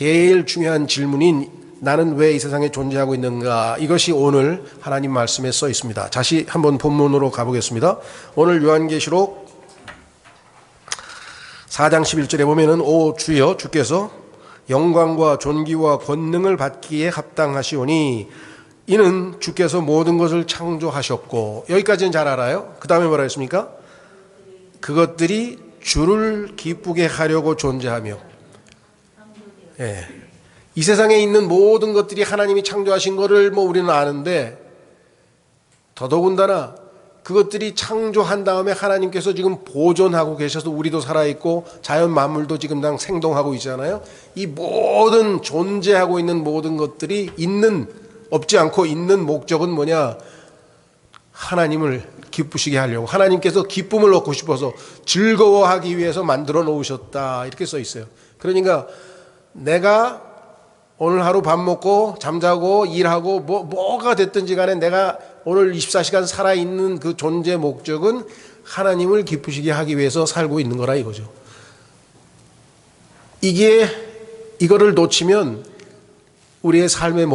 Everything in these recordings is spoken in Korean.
제일 중요한 질문인 나는 왜 이 세상에 존재하고 있는가, 이것이 오늘 하나님 말씀에 써 있습니다. 다시 한번 본문으로 가보겠습니다. 오늘 요한계시록 4장 11절에 보면은 오 주여 주께서 영광과 존귀와 권능을 받기에 합당하시오니 이는 주께서 모든 것을 창조하셨고, 여기까지는 잘 알아요. 그 다음에 뭐라 했습니까? 그것들이 주를 기쁘게 하려고 존재하며, 예. 이 세상에 있는 모든 것들이 하나님이 창조하신 것을 우리는 아는데, 더더군다나 그것들이 창조한 다음에 하나님께서 지금 보존하고 계셔서 우리도 살아있고 자연 만물도 지금 당 생동하고 있잖아요. 이 모든 존재하고 있는 모든 것들이 없지 않고 있는 목적은 뭐냐? 하나님을 기쁘시게 하려고, 하나님께서 기쁨을 얻고 싶어서 즐거워하기 위해서 만들어 놓으셨다, 이렇게 써 있어요. 그러니까 내가 오늘 하루 밥 먹고 잠자고 일하고 뭐가 됐든지 간에 내가 오늘 24시간 살아있는 그 존재 목적은 하나님을 기쁘시게 하기 위해서 살고 있는 거라 이거죠. 이거를 놓치면 우리의 삶의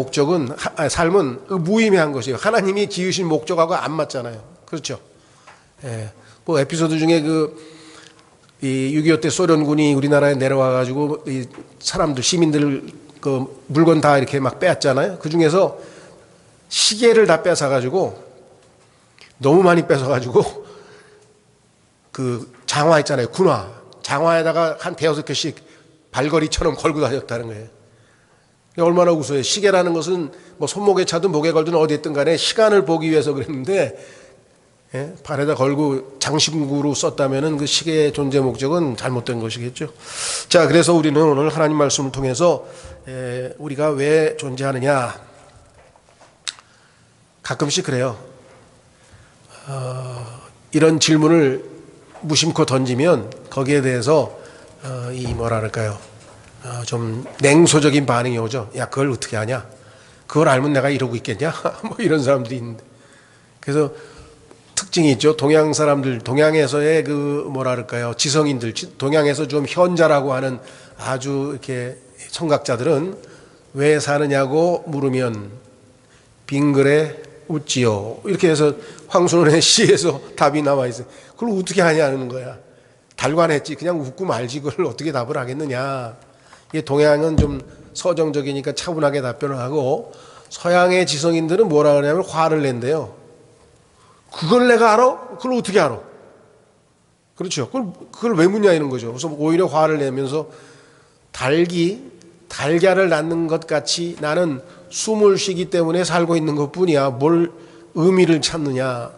삶은 무의미한 것이에요. 하나님이 지으신 목적하고 안 맞잖아요. 그렇죠? 예. 에피소드 중에 이 6.25 때 소련군이 우리나라에 내려와가지고 이 사람들, 시민들 물건 다 이렇게 막 빼앗잖아요. 그 중에서 시계를 다 뺏어가지고, 너무 많이 뺏어가지고, 장화 있잖아요. 군화. 장화에다가 한 대여섯 개씩 발걸이처럼 걸고 다녔다는 거예요. 얼마나 우스워요. 시계라는 것은 손목에 차든 목에 걸든 어디 있든 간에 시간을 보기 위해서 그랬는데, 예? 발에다 걸고 장신구로 썼다면은 그 시계의 존재 목적은 잘못된 것이겠죠. 자, 그래서 우리는 오늘 하나님 말씀을 통해서 우리가 왜 존재하느냐, 가끔씩 그래요. 이런 질문을 무심코 던지면 거기에 대해서 좀 냉소적인 반응이 오죠. 야, 그걸 어떻게 하냐? 그걸 알면 내가 이러고 있겠냐? 이런 사람들이 있는데. 그래서 특징이 있죠. 동양 사람들, 동양에서의 지성인들, 동양에서 좀 현자라고 하는 아주 이렇게 청각자들은 왜 사느냐고 물으면 빙그레 웃지요, 이렇게 해서 황순원의 시에서 답이 나와 있어요. 그걸 어떻게 하냐는 거야. 달관했지. 그냥 웃고 말지 그걸 어떻게 답을 하겠느냐. 이게 동양은 좀 서정적이니까 차분하게 답변을 하고, 서양의 지성인들은 뭐라 그러냐면 화를 낸대요. 그걸 내가 알아? 그걸 어떻게 알아? 그렇죠. 그걸 왜 묻냐 이런 거죠. 그래서 오히려 화를 내면서 달걀을 낳는 것 같이 나는 숨을 쉬기 때문에 살고 있는 것 뿐이야. 뭘 의미를 찾느냐.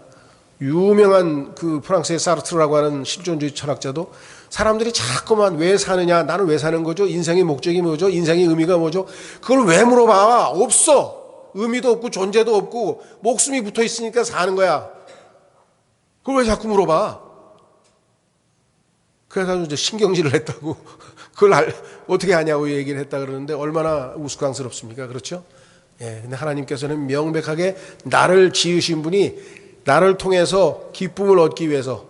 유명한 프랑스의 사르트르라고 하는 실존주의 철학자도 사람들이 자꾸만 왜 사느냐, 나는 왜 사는 거죠? 인생의 목적이 뭐죠? 인생의 의미가 뭐죠? 그걸 왜 물어봐? 없어. 의미도 없고 존재도 없고 목숨이 붙어 있으니까 사는 거야. 그걸 왜 자꾸 물어봐? 그래서 이제 신경질을 했다고 그걸 어떻게 하냐고 얘기를 했다 그러는데 얼마나 우스꽝스럽습니까? 그렇죠? 예. 근데 하나님께서는 명백하게 나를 지으신 분이 나를 통해서 기쁨을 얻기 위해서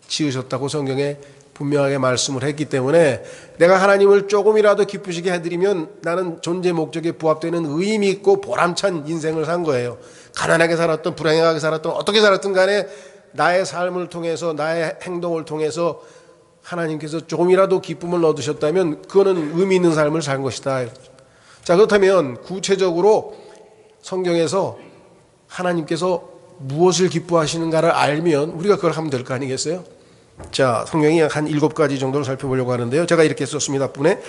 지으셨다고 성경에 분명하게 말씀을 했기 때문에 내가 하나님을 조금이라도 기쁘시게 해드리면 나는 존재 목적에 부합되는 의미 있고 보람찬 인생을 산 거예요. 가난하게 살았던 불행하게 살았던 어떻게 살았든 간에 나의 삶을 통해서 나의 행동을 통해서 하나님께서 조금이라도 기쁨을 얻으셨다면 그거는 의미 있는 삶을 산 것이다. 자, 그렇다면 구체적으로 성경에서 하나님께서 무엇을 기뻐하시는가를 알면 우리가 그걸 하면 될 거 아니겠어요? 자, 성경이 한 7가지 정도를 살펴보려고 하는데요. 제가 이렇게 썼습니다. 앞부분에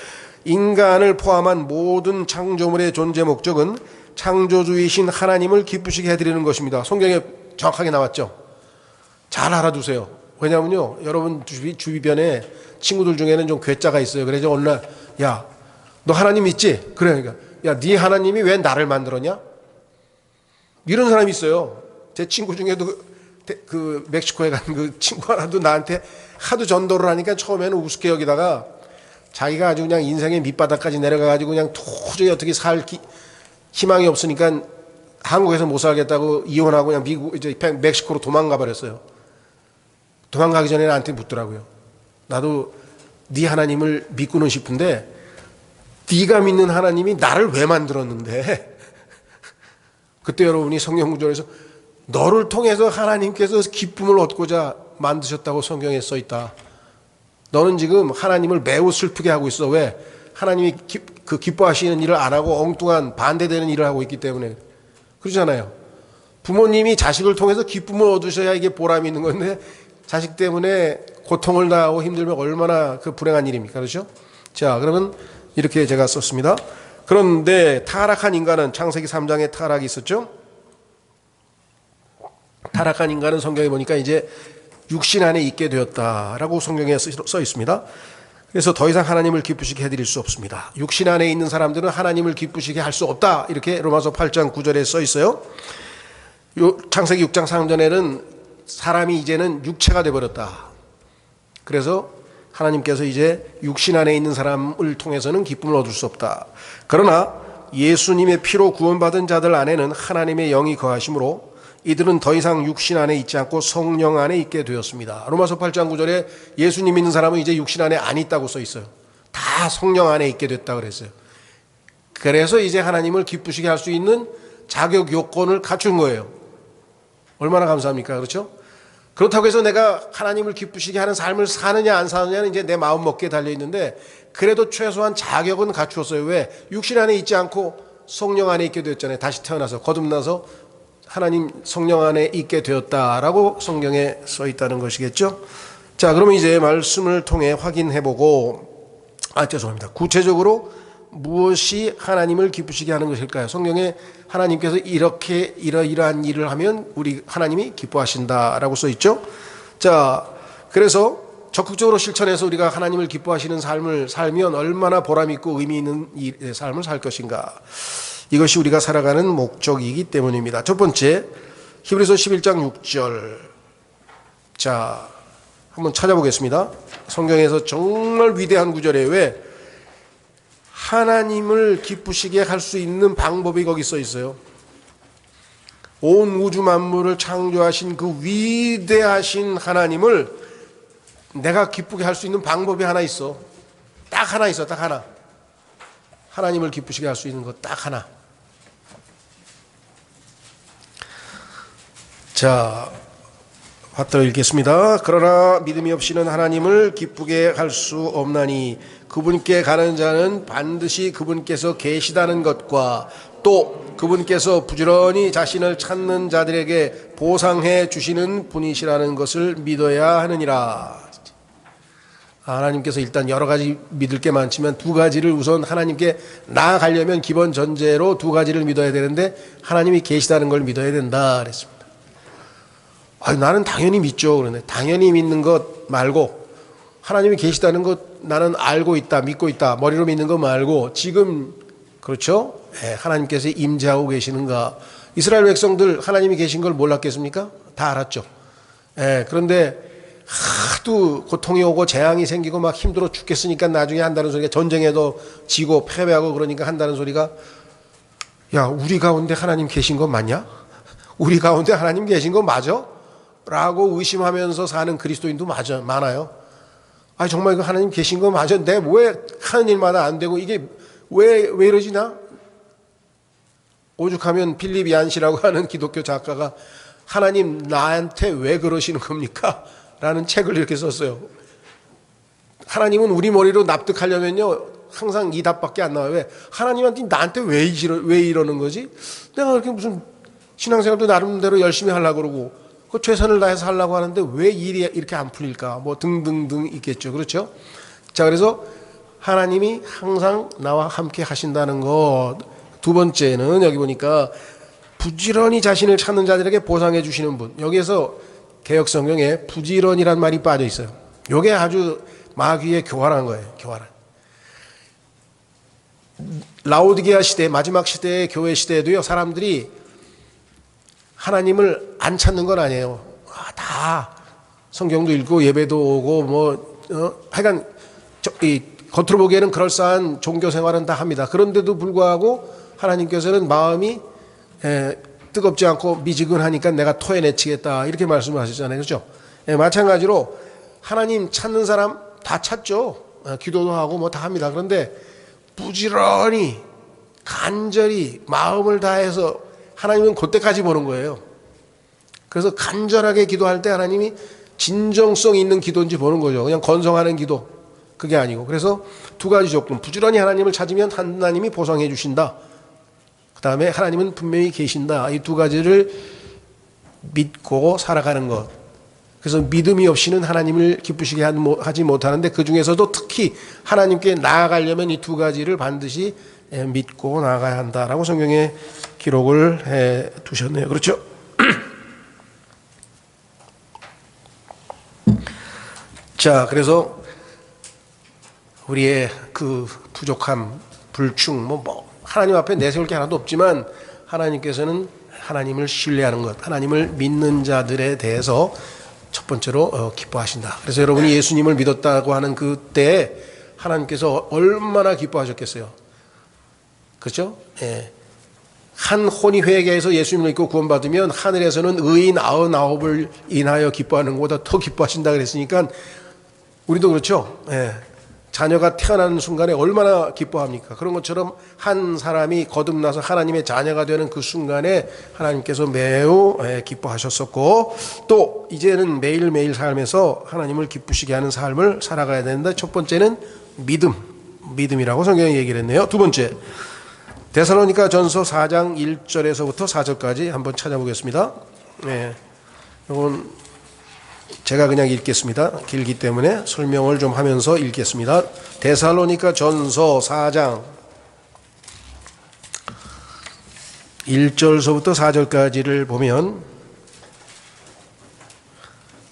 인간을 포함한 모든 창조물의 존재 목적은 창조주이신 하나님을 기쁘시게 해드리는 것입니다. 성경에 정확하게 나왔죠. 잘 알아두세요. 왜냐하면요, 여러분 주변에 친구들 중에는 좀 괴짜가 있어요. 그래서 어느 날, 야, 너 하나님 있지? 그러니까, 야, 네 하나님이 왜 나를 만들었냐? 이런 사람이 있어요. 제 친구 중에도 멕시코에 간 그 친구 하나도 나한테 하도 전도를 하니까 처음에는 우습게 여기다가 자기가 아주 그냥 인생의 밑바닥까지 내려가가지고 그냥 도저히 어떻게 살 희망이 없으니까 한국에서 못 살겠다고 이혼하고 그냥 멕시코로 도망가 버렸어요. 도망가기 전에 나한테 묻더라고요. 나도 네 하나님을 믿고는 싶은데 네가 믿는 하나님이 나를 왜 만들었는데? 그때 여러분이 성경 구절에서 너를 통해서 하나님께서 기쁨을 얻고자 만드셨다고 성경에 써 있다. 너는 지금 하나님을 매우 슬프게 하고 있어. 왜? 하나님이 기뻐하시는 일을 안 하고 엉뚱한 반대되는 일을 하고 있기 때문에. 그러잖아요. 부모님이 자식을 통해서 기쁨을 얻으셔야 이게 보람이 있는 건데 자식 때문에 고통을 당하고 힘들면 얼마나 그 불행한 일입니까? 그렇죠? 자, 그러면 이렇게 제가 썼습니다. 그런데 타락한 인간은 창세기 3장에 타락이 있었죠? 타락한 인간은 성경에 보니까 이제 육신 안에 있게 되었다라고 성경에 써 있습니다. 그래서 더 이상 하나님을 기쁘시게 해드릴 수 없습니다. 육신 안에 있는 사람들은 하나님을 기쁘시게 할 수 없다. 이렇게 로마서 8장 9절에 써 있어요. 창세기 6장 상전에는 사람이 이제는 육체가 되어버렸다. 그래서 하나님께서 이제 육신 안에 있는 사람을 통해서는 기쁨을 얻을 수 없다. 그러나 예수님의 피로 구원받은 자들 안에는 하나님의 영이 거하심으로 이들은 더 이상 육신 안에 있지 않고 성령 안에 있게 되었습니다. 로마서 8장 9절에 예수님 믿는 사람은 이제 육신 안에 안 있다고 써 있어요. 다 성령 안에 있게 됐다 그랬어요. 그래서 이제 하나님을 기쁘시게 할 수 있는 자격 요건을 갖춘 거예요. 얼마나 감사합니까? 그렇죠? 그렇다고 해서 내가 하나님을 기쁘시게 하는 삶을 사느냐 안 사느냐는 이제 내 마음 먹기에 달려있는데 그래도 최소한 자격은 갖추었어요. 왜? 육신 안에 있지 않고 성령 안에 있게 되었잖아요. 다시 태어나서 거듭나서 하나님 성령 안에 있게 되었다라고 성경에 써 있다는 것이겠죠. 자, 그러면 이제 말씀을 통해 확인해보고 죄송합니다. 구체적으로 무엇이 하나님을 기쁘시게 하는 것일까요? 성경에 하나님께서 이렇게 이러이러한 일을 하면 우리 하나님이 기뻐하신다라고 써 있죠. 자, 그래서 적극적으로 실천해서 우리가 하나님을 기뻐하시는 삶을 살면 얼마나 보람 있고 의미 있는 삶을 살 것인가. 이것이 우리가 살아가는 목적이기 때문입니다. 첫 번째, 히브리서 11장 6절. 자, 한번 찾아보겠습니다. 성경에서 정말 위대한 구절이에요. 왜? 하나님을 기쁘시게 할 수 있는 방법이 거기 써 있어요. 온 우주 만물을 창조하신 그 위대하신 하나님을 내가 기쁘게 할 수 있는 방법이 하나 있어. 딱 하나 있어. 딱 하나. 하나님을 기쁘시게 할 수 있는 것 딱 하나. 자, 받들어 읽겠습니다. 그러나 믿음이 없이는 하나님을 기쁘게 할 수 없나니 그분께 가는 자는 반드시 그분께서 계시다는 것과 또 그분께서 부지런히 자신을 찾는 자들에게 보상해 주시는 분이시라는 것을 믿어야 하느니라. 하나님께서 일단 여러 가지 믿을 게 많지만 두 가지를 우선 하나님께 나아가려면 기본 전제로 두 가지를 믿어야 되는데 하나님이 계시다는 걸 믿어야 된다 그랬습니다. 나는 당연히 믿죠. 그런데 당연히 믿는 것 말고 하나님이 계시다는 것 나는 알고 있다, 믿고 있다, 머리로 믿는 거 말고 지금 그렇죠? 하나님께서 임재하고 계시는가. 이스라엘 백성들 하나님이 계신 걸 몰랐겠습니까? 다 알았죠. 그런데 하도 고통이 오고 재앙이 생기고 막 힘들어 죽겠으니까 나중에 한다는 소리가 전쟁에도 지고 패배하고 그러니까 한다는 소리가 야, 우리 가운데 하나님 계신 거 맞냐? 우리 가운데 하나님 계신 거 맞아? 라고 의심하면서 사는 그리스도인도 많아요. 정말 그 하나님 계신 거 맞아? 내 왜 하는 일마다 안 되고 이게 왜 이러지나? 오죽하면 필립 얀시라고 하는 기독교 작가가 하나님 나한테 왜 그러시는 겁니까? 라는 책을 이렇게 썼어요. 하나님은 우리 머리로 납득하려면요 항상 이 답밖에 안 나와요. 왜? 하나님한테 나한테 왜 이러는 거지? 내가 그렇게 무슨 신앙생활도 나름대로 열심히 하려고 그러고 그 최선을 다해서 하려고 하는데 왜 일이 이렇게 안 풀릴까? 뭐 등등등 있겠죠. 그렇죠? 자, 그래서 하나님이 항상 나와 함께 하신다는 것. 두 번째는 여기 보니까 부지런히 자신을 찾는 자들에게 보상해 주시는 분. 여기에서 개역성경에 부지런이란 말이 빠져 있어요. 이게 아주 마귀의 교활한 거예요. 교활한. 라오디게아 시대, 마지막 시대의 교회 시대에도요, 사람들이 하나님을 안 찾는 건 아니에요. 다 성경도 읽고 예배도 오고 하여간 겉으로 보기에는 그럴싸한 종교 생활은 다 합니다. 그런데도 불구하고 하나님께서는 마음이 뜨겁지 않고 미지근하니까 내가 토해내치겠다 이렇게 말씀을 하셨잖아요. 그렇죠? 마찬가지로 하나님 찾는 사람 다 찾죠. 기도도 하고 뭐 다 합니다. 그런데 부지런히 간절히 마음을 다해서 하나님은 그때까지 보는 거예요. 그래서 간절하게 기도할 때 하나님이 진정성 있는 기도인지 보는 거죠. 그냥 건성하는 기도, 그게 아니고. 그래서 두 가지 조건, 부지런히 하나님을 찾으면 하나님이 보상해 주신다, 그 다음에 하나님은 분명히 계신다, 이 두 가지를 믿고 살아가는 것. 그래서 믿음이 없이는 하나님을 기쁘시게 하지 못하는데, 그 중에서도 특히 하나님께 나아가려면 이 두 가지를 반드시 믿고 나아가야 한다라고 성경에 기록을 해 두셨네요. 그렇죠? 자, 그래서 우리의 그 부족함, 불충, 하나님 앞에 내세울 게 하나도 없지만 하나님께서는 하나님을 신뢰하는 것, 하나님을 믿는 자들에 대해서 첫 번째로 기뻐하신다. 그래서 여러분이 예수님을 믿었다고 하는 그때 하나님께서 얼마나 기뻐하셨겠어요. 그렇죠? 예. 한 혼이 회개해서 예수님을 믿고 구원받으면 하늘에서는 의인 99을 인하여 기뻐하는 것보다 더 기뻐하신다 그랬으니까 우리도 그렇죠. 예. 자녀가 태어나는 순간에 얼마나 기뻐합니까? 그런 것처럼 한 사람이 거듭나서 하나님의 자녀가 되는 그 순간에 하나님께서 매우 기뻐하셨었고, 또 이제는 매일매일 삶에서 하나님을 기쁘시게 하는 삶을 살아가야 되는데, 첫 번째는 믿음이라고 성경이 얘기를 했네요. 두 번째, 데살로니가 전서 4장 1절에서부터 4절까지 한번 찾아보겠습니다. 네. 이건 제가 그냥 읽겠습니다. 길기 때문에 설명을 좀 하면서 읽겠습니다. 데살로니가 전서 4장 1절서부터 4절까지를 보면,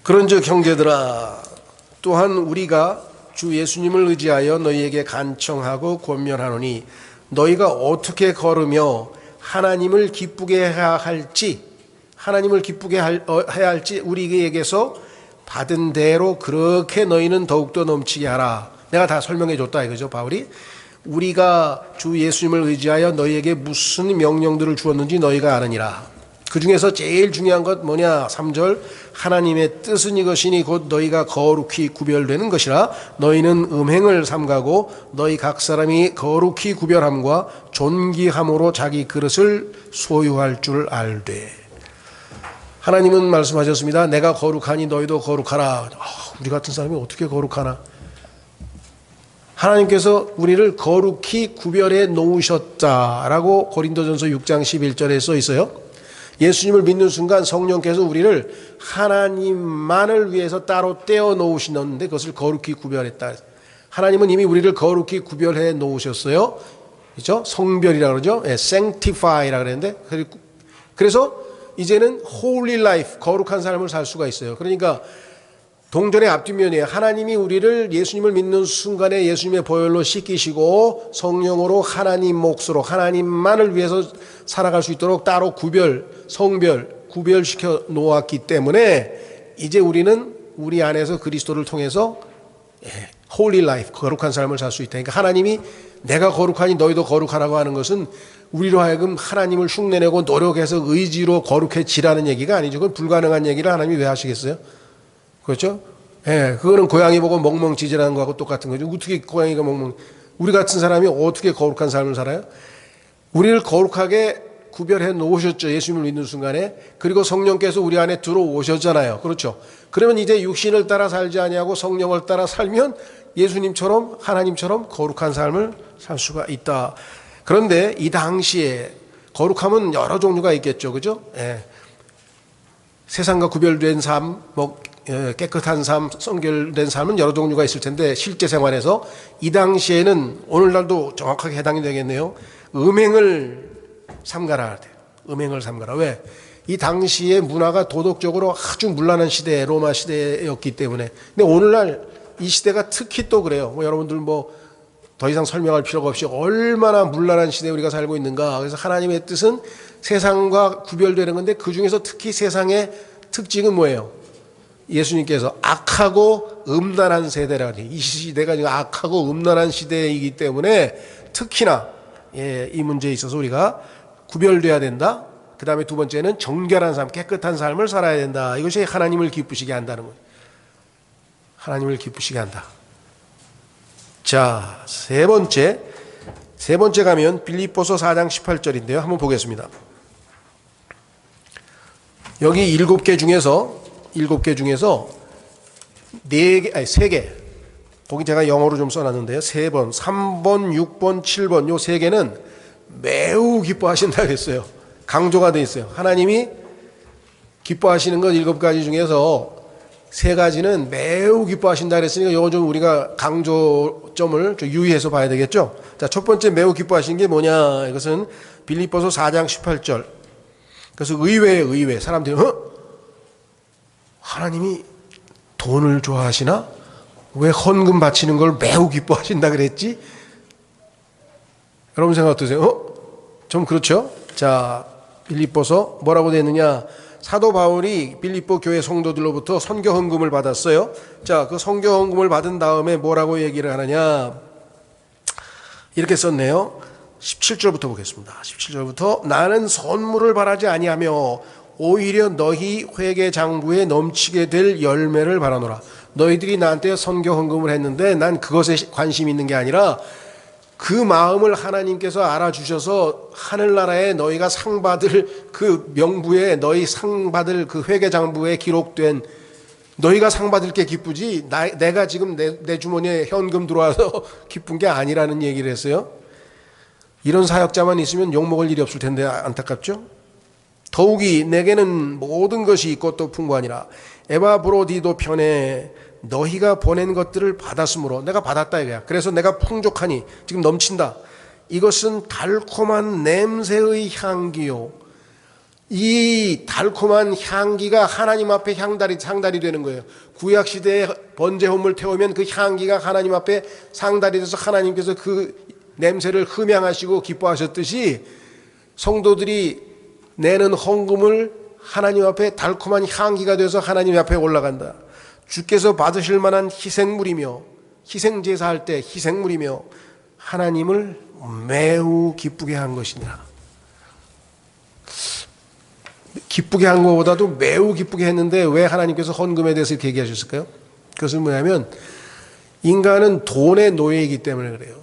그런즉 형제들아, 또한 우리가 주 예수님을 의지하여 너희에게 간청하고 권면하노니, 너희가 어떻게 걸으며 하나님을 기쁘게 해야 할지 우리에게서 받은 대로 그렇게 너희는 더욱더 넘치게 하라. 내가 다 설명해 줬다 이거죠, 바울이. 우리가 주 예수님을 의지하여 너희에게 무슨 명령들을 주었는지 너희가 아느니라. 그 중에서 제일 중요한 것 뭐냐? 3절, 하나님의 뜻은 이것이니 곧 너희가 거룩히 구별되는 것이라. 너희는 음행을 삼가고 너희 각 사람이 거룩히 구별함과 존귀함으로 자기 그릇을 소유할 줄 알되. 하나님은 말씀하셨습니다. 내가 거룩하니 너희도 거룩하라. 우리 같은 사람이 어떻게 거룩하나? 하나님께서 우리를 거룩히 구별해 놓으셨다라고 고린도전서 6장 11절에 써 있어요. 예수님을 믿는 순간 성령께서 우리를 하나님만을 위해서 따로 떼어 놓으시는데 그것을 거룩히 구별했다. 하나님은 이미 우리를 거룩히 구별해 놓으셨어요. 그렇죠? 성별이라고 그러죠. sanctify라고 그랬는데, 그래서 이제는 holy life, 거룩한 삶을 살 수가 있어요. 그러니까 동전의 앞뒷면이에요. 하나님이 우리를 예수님을 믿는 순간에 예수님의 보혈로 씻기시고 성령으로 하나님 몫으로 하나님만을 위해서 살아갈 수 있도록 따로 구별시켜 놓았기 때문에 이제 우리는 우리 안에서 그리스도를 통해서 holy life, 거룩한 삶을 살 수 있다. 그러니까 하나님이 내가 거룩하니 너희도 거룩하라고 하는 것은 우리로 하여금 하나님을 흉내내고 노력해서 의지로 거룩해지라는 얘기가 아니죠. 그건 불가능한 얘기를 하나님이 왜 하시겠어요? 그렇죠? 그거는 고양이 보고 멍멍 짖으라는 거하고 똑같은 거죠. 어떻게 고양이가 우리 같은 사람이 어떻게 거룩한 삶을 살아요? 우리를 거룩하게 구별해 놓으셨죠. 예수님을 믿는 순간에. 그리고 성령께서 우리 안에 들어오셨잖아요. 그렇죠? 그러면 이제 육신을 따라 살지 아니하고 성령을 따라 살면 예수님처럼 하나님처럼 거룩한 삶을 살 수가 있다. 그런데 이 당시에 거룩함은 여러 종류가 있겠죠. 그죠? 세상과 구별된 삶, 깨끗한 삶, 성결된 삶은 여러 종류가 있을 텐데 실제 생활에서 이 당시에는 오늘날도 정확하게 해당이 되겠네요. 음행을 삼가라. 음행을 삼가라. 왜? 이 당시의 문화가 도덕적으로 아주 문란한 시대, 로마 시대였기 때문에. 근데 오늘날 이 시대가 특히 또 그래요. 여러분들 더 이상 설명할 필요가 없이 얼마나 문란한 시대에 우리가 살고 있는가. 그래서 하나님의 뜻은 세상과 구별되는 건데 그 중에서 특히 세상의 특징은 뭐예요? 예수님께서 악하고 음란한 세대라니. 이 시대가 악하고 음란한 시대이기 때문에 특히나 이 문제에 있어서 우리가 구별돼야 된다. 그 다음에 두 번째는 정결한 삶, 깨끗한 삶을 살아야 된다. 이것이 하나님을 기쁘시게 한다는 거예요. 하나님을 기쁘시게 한다. 자, 세 번째, 세 번째 가면 빌립보서 4장 18절인데요. 한번 보겠습니다. 여기 7개 중에서 세 개. 거기 제가 영어로 좀 써놨는데요. 3번, 3번, 6번, 7번 요 세 개는 매우 기뻐하신다 그랬어요. 강조가 돼 있어요. 하나님이 기뻐하시는 것 7가지 중에서 3가지는 매우 기뻐하신다 그랬으니까 이거 좀 우리가 강조점을 좀 유의해서 봐야 되겠죠. 자, 첫 번째 매우 기뻐하시는 게 뭐냐? 이것은 빌립보서 4장 18절. 그래서 의외. 사람들이 하나님이 돈을 좋아하시나? 왜 헌금 바치는 걸 매우 기뻐하신다 그랬지? 여러분 생각 어떠세요? 좀 그렇죠? 자, 빌립보서 뭐라고 되어 있느냐? 사도 바울이 빌립보 교회 성도들로부터 선교 헌금을 받았어요. 자, 그 선교 헌금을 받은 다음에 뭐라고 얘기를 하느냐? 이렇게 썼네요. 17절부터 보겠습니다. 17절부터 나는 선물을 바라지 아니하며 오히려 너희 회개 장부에 넘치게 될 열매를 바라노라. 너희들이 나한테 선교 헌금을 했는데 난 그것에 관심이 있는 게 아니라 그 마음을 하나님께서 알아주셔서 하늘나라에 너희가 상 받을 그 명부에 너희 상 받을 그 회개 장부에 기록된 너희가 상 받을 게 기쁘지 내가 지금 내 주머니에 현금 들어와서 기쁜 게 아니라는 얘기를 했어요. 이런 사역자만 있으면 욕먹을 일이 없을 텐데 안타깝죠. 더욱이 내게는 모든 것이 있고 또 풍부하니라. 에바브로디도 편에 너희가 보낸 것들을 받았으므로 내가 받았다 이거야. 그래서 내가 풍족하니 지금 넘친다. 이것은 달콤한 냄새의 향기요. 이 달콤한 향기가 하나님 앞에 상달이 되는 거예요. 구약시대에 번제홈을 태우면 그 향기가 하나님 앞에 상달이 돼서 하나님께서 그 냄새를 흠양하시고 기뻐하셨듯이 성도들이 내는 헌금을 하나님 앞에 달콤한 향기가 돼서 하나님 앞에 올라간다. 주께서 받으실 만한 희생물이며 희생제사할 때 희생물이며 하나님을 매우 기쁘게 한 것이니라. 기쁘게 한 것보다도 매우 기쁘게 했는데 왜 하나님께서 헌금에 대해서 이렇게 얘기하셨을까요? 그것은 뭐냐면 인간은 돈의 노예이기 때문에 그래요.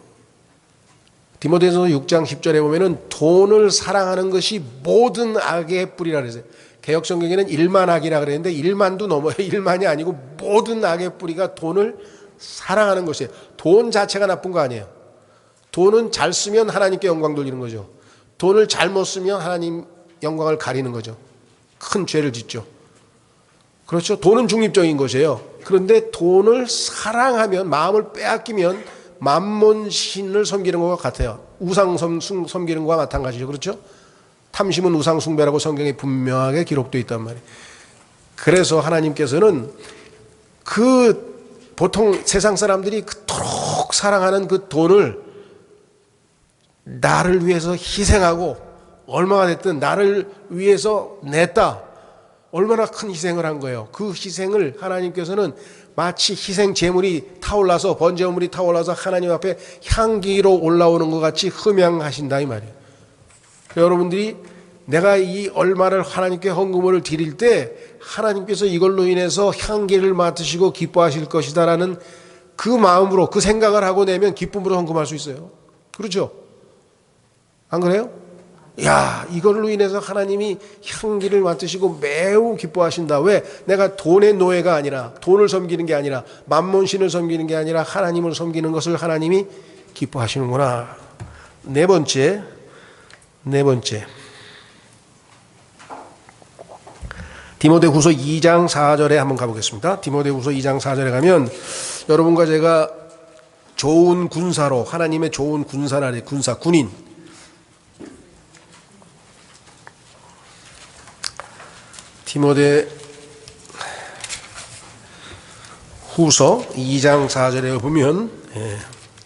디모데전서 6장 10절에 보면은 돈을 사랑하는 것이 모든 악의 뿌리라 그랬어요. 개역성경에는 일만 악이라 그랬는데 일만도 넘어요. 일만이 아니고 모든 악의 뿌리가 돈을 사랑하는 것이에요. 돈 자체가 나쁜 거 아니에요. 돈은 잘 쓰면 하나님께 영광 돌리는 거죠. 돈을 잘못 쓰면 하나님 영광을 가리는 거죠. 큰 죄를 짓죠. 그렇죠. 돈은 중립적인 것이에요. 그런데 돈을 사랑하면 마음을 빼앗기면 만몬신을 섬기는 것과 같아요. 우상 섬기는 것과 마찬가지죠. 그렇죠. 탐심은 우상 숭배라고 성경에 분명하게 기록되어 있단 말이에요. 그래서 하나님께서는 그 보통 세상 사람들이 그토록 사랑하는 그 돈을 나를 위해서 희생하고 얼마가 됐든 나를 위해서 냈다. 얼마나 큰 희생을 한 거예요. 그 희생을 하나님께서는 마치 희생 제물이 타올라서 번제물이 타올라서 하나님 앞에 향기로 올라오는 것 같이 흠양하신다 이 말이에요. 여러분들이 내가 이 얼마를 하나님께 헌금을 드릴 때 하나님께서 이걸로 인해서 향기를 맡으시고 기뻐하실 것이다라는 그 마음으로 그 생각을 하고 내면 기쁨으로 헌금할 수 있어요. 그렇죠? 안 그래요? 야, 이걸로 인해서 하나님이 향기를 맡으시고 매우 기뻐하신다. 왜? 내가 돈의 노예가 아니라 돈을 섬기는 게 아니라 만몬신을 섬기는 게 아니라 하나님을 섬기는 것을 하나님이 기뻐하시는구나. 네 번째 디모데후서 2장 4절에 한번 가보겠습니다. 디모데후서 2장 4절에 가면 여러분과 제가 좋은 군사로 하나님의 좋은 군사라래 군인 디모데 후서 2장 4절에 보면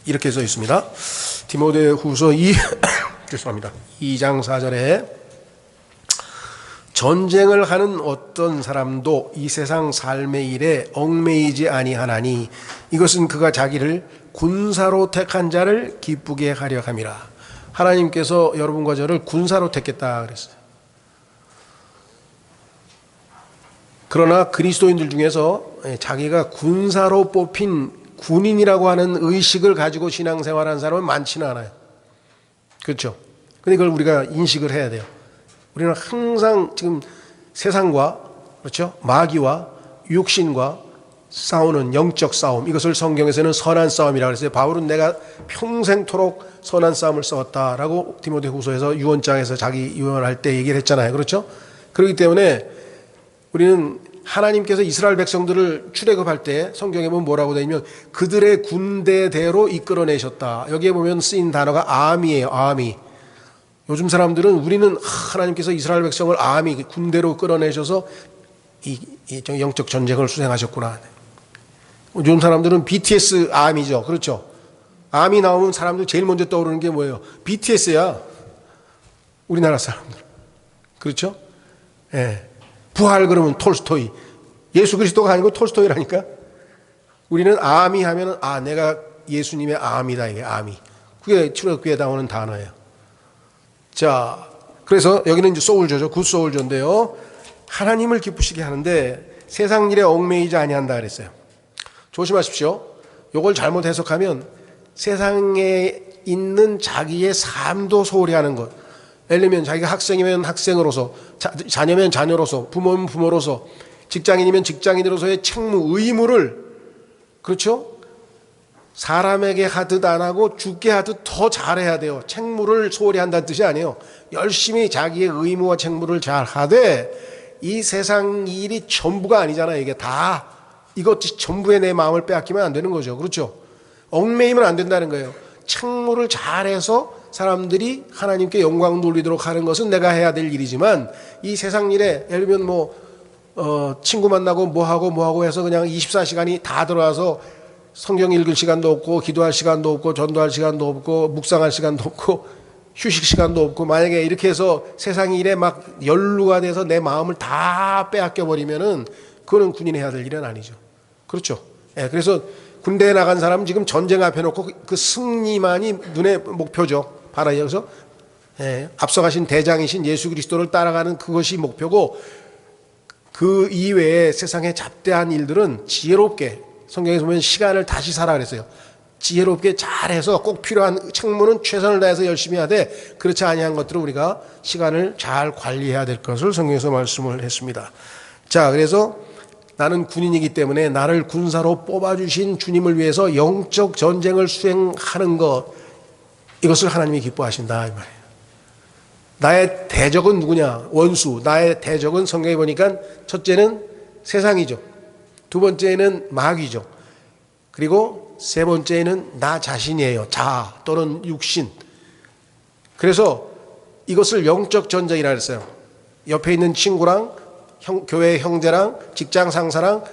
이렇게 써 있습니다. 디모데 후서 2장 4절에 전쟁을 하는 어떤 사람도 이 세상 삶의 일에 얽매이지 아니하나니 이것은 그가 자기를 군사로 택한 자를 기쁘게 하려 함이라. 하나님께서 여러분과 저를 군사로 택했다 그랬어요. 그러나 그리스도인들 중에서 자기가 군사로 뽑힌 군인이라고 하는 의식을 가지고 신앙생활하는 사람은 많지는 않아요. 그렇죠? 근데 그걸 우리가 인식을 해야 돼요. 우리는 항상 지금 세상과, 그렇죠? 마귀와 육신과 싸우는 영적 싸움, 이것을 성경에서는 선한 싸움이라고 했어요. 바울은 내가 평생토록 선한 싸움을 싸웠다라고 디모데후서에서 유언장에서 자기 유언할 때 얘기를 했잖아요. 그렇죠? 그렇기 때문에 우리는 하나님께서 이스라엘 백성들을 출애굽할 때 성경에 보면 뭐라고 되어 있냐면 그들의 군대대로 이끌어내셨다. 여기에 보면 쓰인 단어가 아미예요. 아미. 요즘 사람들은 우리는 하나님께서 이스라엘 백성을 아미, 군대로 끌어내셔서 이 영적 전쟁을 수행하셨구나. 요즘 사람들은 BTS 아미죠. 그렇죠? 아미 나오면 사람들 제일 먼저 떠오르는 게 뭐예요? BTS야. 우리나라 사람들. 그렇죠? 예. 부활 그러면 톨스토이. 예수 그리스도가 아니고 톨스토이라니까. 우리는 아미 하면은 내가 예수님의 아미다, 이게 아미. 그게 출애굽기에 나오는 단어예요. 자, 그래서 여기는 이제 소울저죠. 굿 소울저인데요. 하나님을 기쁘시게 하는데 세상 일에 얽매이지 아니한다 그랬어요. 조심하십시오. 요걸 잘못 해석하면 세상에 있는 자기의 삶도 소홀히 하는 것. 예를 들면 자기가 학생이면 학생으로서, 자녀면 자녀로서, 부모면 부모로서, 직장인이면 직장인으로서의 책무, 의무를, 그렇죠? 사람에게 하듯 안 하고 죽게 하듯 더 잘해야 돼요. 책무를 소홀히 한다는 뜻이 아니에요. 열심히 자기의 의무와 책무를 잘 하되 이 세상 일이 전부가 아니잖아요. 이게 다 이것 전부에 내 마음을 빼앗기면 안 되는 거죠. 그렇죠? 얽매이면 안 된다는 거예요. 책무를 잘해서 사람들이 하나님께 영광 돌리도록 하는 것은 내가 해야 될 일이지만 이 세상 일에 예를 들면 친구 만나고 뭐하고 해서 그냥 24시간이 다 들어와서 성경 읽을 시간도 없고 기도할 시간도 없고 전도할 시간도 없고 묵상할 시간도 없고 휴식 시간도 없고 만약에 이렇게 해서 세상 일에 막 연루가 돼서 내 마음을 다 빼앗겨 버리면은 그거는 군인이 해야 될 일은 아니죠. 그렇죠? 예, 그래서 군대에 나간 사람은 지금 전쟁 앞에 놓고 그 승리만이 눈의 목표죠. 바로 여기서 앞서가신 대장이신 예수 그리스도를 따라가는 그것이 목표고 그 이외에 세상의 잡대한 일들은 지혜롭게 성경에서 보면 시간을 다시 사라 그랬어요. 지혜롭게 잘해서 꼭 필요한 책무는 최선을 다해서 열심히 하되 그렇지 아니한 것들은 우리가 시간을 잘 관리해야 될 것을 성경에서 말씀을 했습니다. 자, 그래서 나는 군인이기 때문에 나를 군사로 뽑아주신 주님을 위해서 영적 전쟁을 수행하는 것, 이것을 하나님이 기뻐하신다 이 말이에요. 나의 대적은 누구냐? 원수. 나의 대적은 성경에 보니까 첫째는 세상이죠. 두 번째는 마귀죠. 그리고 세 번째는 나 자신이에요. 자아 또는 육신. 그래서 이것을 영적 전쟁이라 했어요. 옆에 있는 친구랑 교회 형제랑 직장 상사랑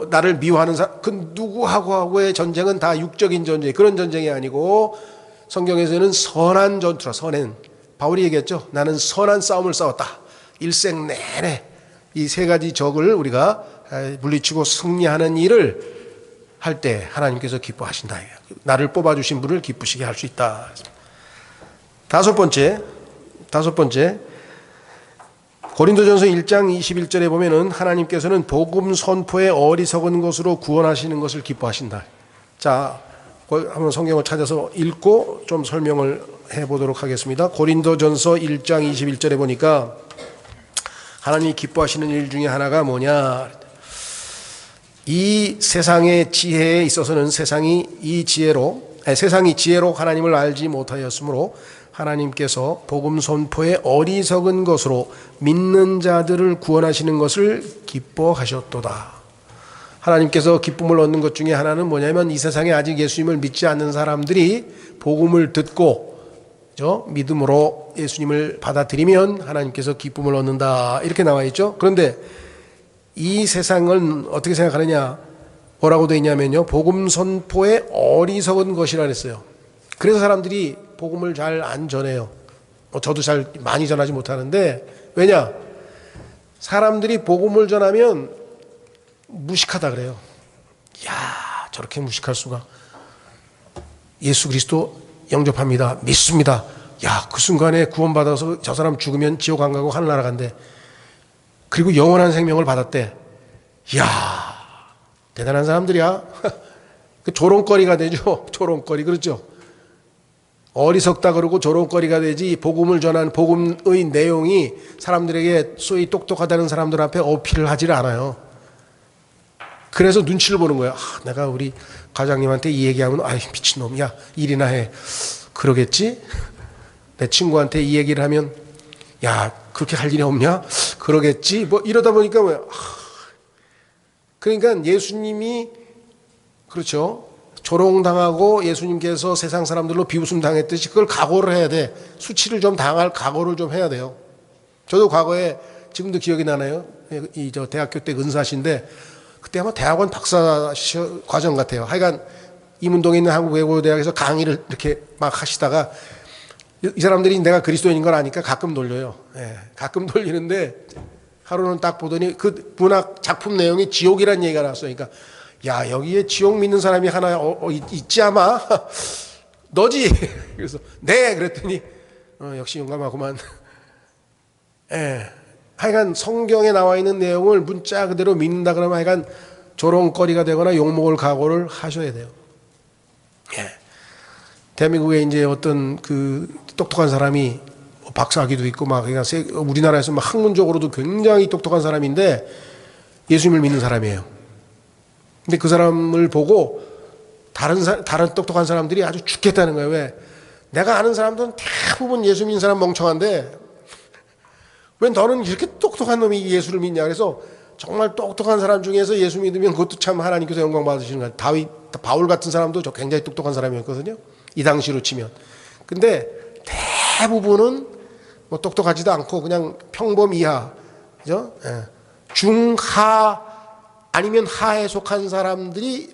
나를 미워하는 사람, 그 누구하고의 전쟁은 다 육적인 전쟁, 그런 전쟁이 아니고 성경에서는 선한 전투라. 선한, 바울이 얘기했죠. 나는 선한 싸움을 싸웠다. 일생 내내 이 세 가지 적을 우리가 물리치고 승리하는 일을 할 때 하나님께서 기뻐하신다. 나를 뽑아주신 분을 기쁘시게 할 수 있다. 다섯 번째 고린도전서 1장 21절에 보면은 하나님께서는 복음 선포의 어리석은 것으로 구원하시는 것을 기뻐하신다. 자, 한번 성경을 찾아서 읽고 좀 설명을 해보도록 하겠습니다. 고린도전서 1장 21절에 보니까 하나님이 기뻐하시는 일 중에 하나가 뭐냐? 이 세상의 지혜에 있어서는 세상이 지혜로 하나님을 알지 못하였으므로 하나님께서 복음 선포의 어리석은 것으로 믿는 자들을 구원하시는 것을 기뻐하셨도다. 하나님께서 기쁨을 얻는 것 중에 하나는 뭐냐면 이 세상에 아직 예수님을 믿지 않는 사람들이 복음을 듣고 믿음으로 예수님을 받아들이면 하나님께서 기쁨을 얻는다, 이렇게 나와 있죠. 그런데 이 세상은 어떻게 생각하느냐? 뭐라고 되어 있냐면요, 복음 선포의 어리석은 것이라 그랬어요. 그래서 사람들이 복음을 잘 안 전해요. 저도 잘 많이 전하지 못하는데, 왜냐? 사람들이 복음을 전하면 무식하다 그래요. 야, 저렇게 무식할 수가. 예수 그리스도 영접합니다. 믿습니다. 야, 그 순간에 구원받아서 저 사람 죽으면 지옥 안 가고 하늘나라 간대. 그리고 영원한 생명을 받았대. 야, 대단한 사람들이야. 그 조롱거리가 되죠. 조롱거리. 그렇죠. 어리석다 그러고 조롱거리가 되지, 복음을 전하는 복음의 내용이 사람들에게 소위 똑똑하다는 사람들 앞에 어필을 하질 않아요. 그래서 눈치를 보는 거예요. 내가 우리 과장님한테 이 얘기하면 아이 미친놈, 야 일이나 해. 그러겠지? 내 친구한테 이 얘기를 하면 야 그렇게 할 일이 없냐? 그러겠지? 뭐 이러다 보니까 뭐야. 그러니까 예수님이 그렇죠. 조롱당하고 예수님께서 세상 사람들로 비웃음 당했듯이 그걸 각오를 해야 돼. 수치를 좀 당할 각오를 좀 해야 돼요. 저도 과거에 지금도 기억이 나나요? 저 대학교 때 은사신데 그때 아마 대학원 박사 과정 같아요. 하여간 이문동에 있는 한국외국어대학에서 강의를 이렇게 막 하시다가 이 사람들이 내가 그리스도인인 걸 아니까 가끔 놀려요. 예, 가끔 놀리는데 하루는 딱 보더니 그 문학 작품 내용이 지옥이라는 얘기가 나왔어요. 그러니까 야 여기에 지옥 믿는 사람이 하나 있지 아마 너지. 그래서 네 그랬더니 역시 용감하구만. 예, 하여간 성경에 나와 있는 내용을 문자 그대로 믿는다 그러면 하여간 조롱거리가 되거나 욕먹을 각오를 하셔야 돼요. 예. 대한민국에 이제 어떤 그 똑똑한 사람이 박사학위도 있고 막 그러니까 우리나라에서 막 학문적으로도 굉장히 똑똑한 사람인데 예수님을 믿는 사람이에요. 근데 그 사람을 보고 다른 똑똑한 사람들이 아주 죽겠다는 거예요. 왜? 내가 아는 사람들은 대부분 예수 믿는 사람 멍청한데 왜 너는 이렇게 똑똑한 놈이 예수를 믿냐. 그래서 정말 똑똑한 사람 중에서 예수 믿으면 그것도 참 하나님께서 영광 받으시는 거예요. 바울 같은 사람도 굉장히 똑똑한 사람이었거든요. 이 당시로 치면. 근데 대부분은 뭐 똑똑하지도 않고 그냥 평범 이하, 그죠? 예. 중하 아니면 하에 속한 사람들이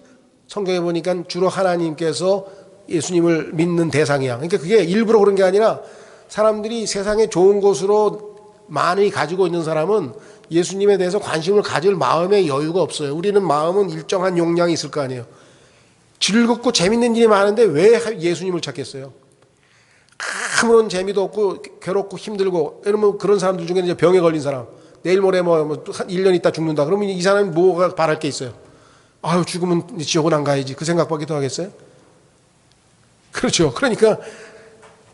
성경에 보니까 주로 하나님께서 예수님을 믿는 대상이야. 그러니까 그게 일부러 그런 게 아니라 사람들이 세상에 좋은 것으로 많이 가지고 있는 사람은 예수님에 대해서 관심을 가질 마음의 여유가 없어요. 우리는 마음은 일정한 용량이 있을 거 아니에요. 즐겁고 재밌는 일이 많은데 왜 예수님을 찾겠어요? 아무런 재미도 없고 괴롭고 힘들고 이러면 그런 사람들 중에 이제 병에 걸린 사람 내일 모레 뭐 1년 있다 죽는다 그러면 이 사람이 뭐가 바랄 게 있어요? 아유 죽으면 지옥은 안 가야지 그 생각밖에 더 하겠어요? 그렇죠. 그러니까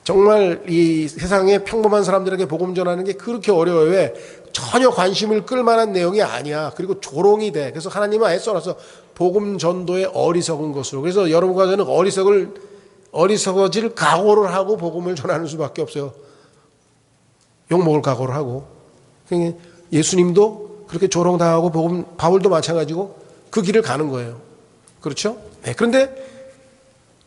정말 이 세상에 평범한 사람들에게 복음 전하는 게 그렇게 어려워요. 왜? 전혀 관심을 끌 만한 내용이 아니야. 그리고 조롱이 돼. 그래서 하나님은 아예 써놔서 복음 전도의 어리석은 것으로. 그래서 여러분과 저는 어리석어질 각오를 하고 복음을 전하는 수밖에 없어요. 욕먹을 각오를 하고. 그러니까 예수님도 그렇게 조롱당하고 복음, 바울도 마찬가지고 그 길을 가는 거예요. 그렇죠? 네. 그런데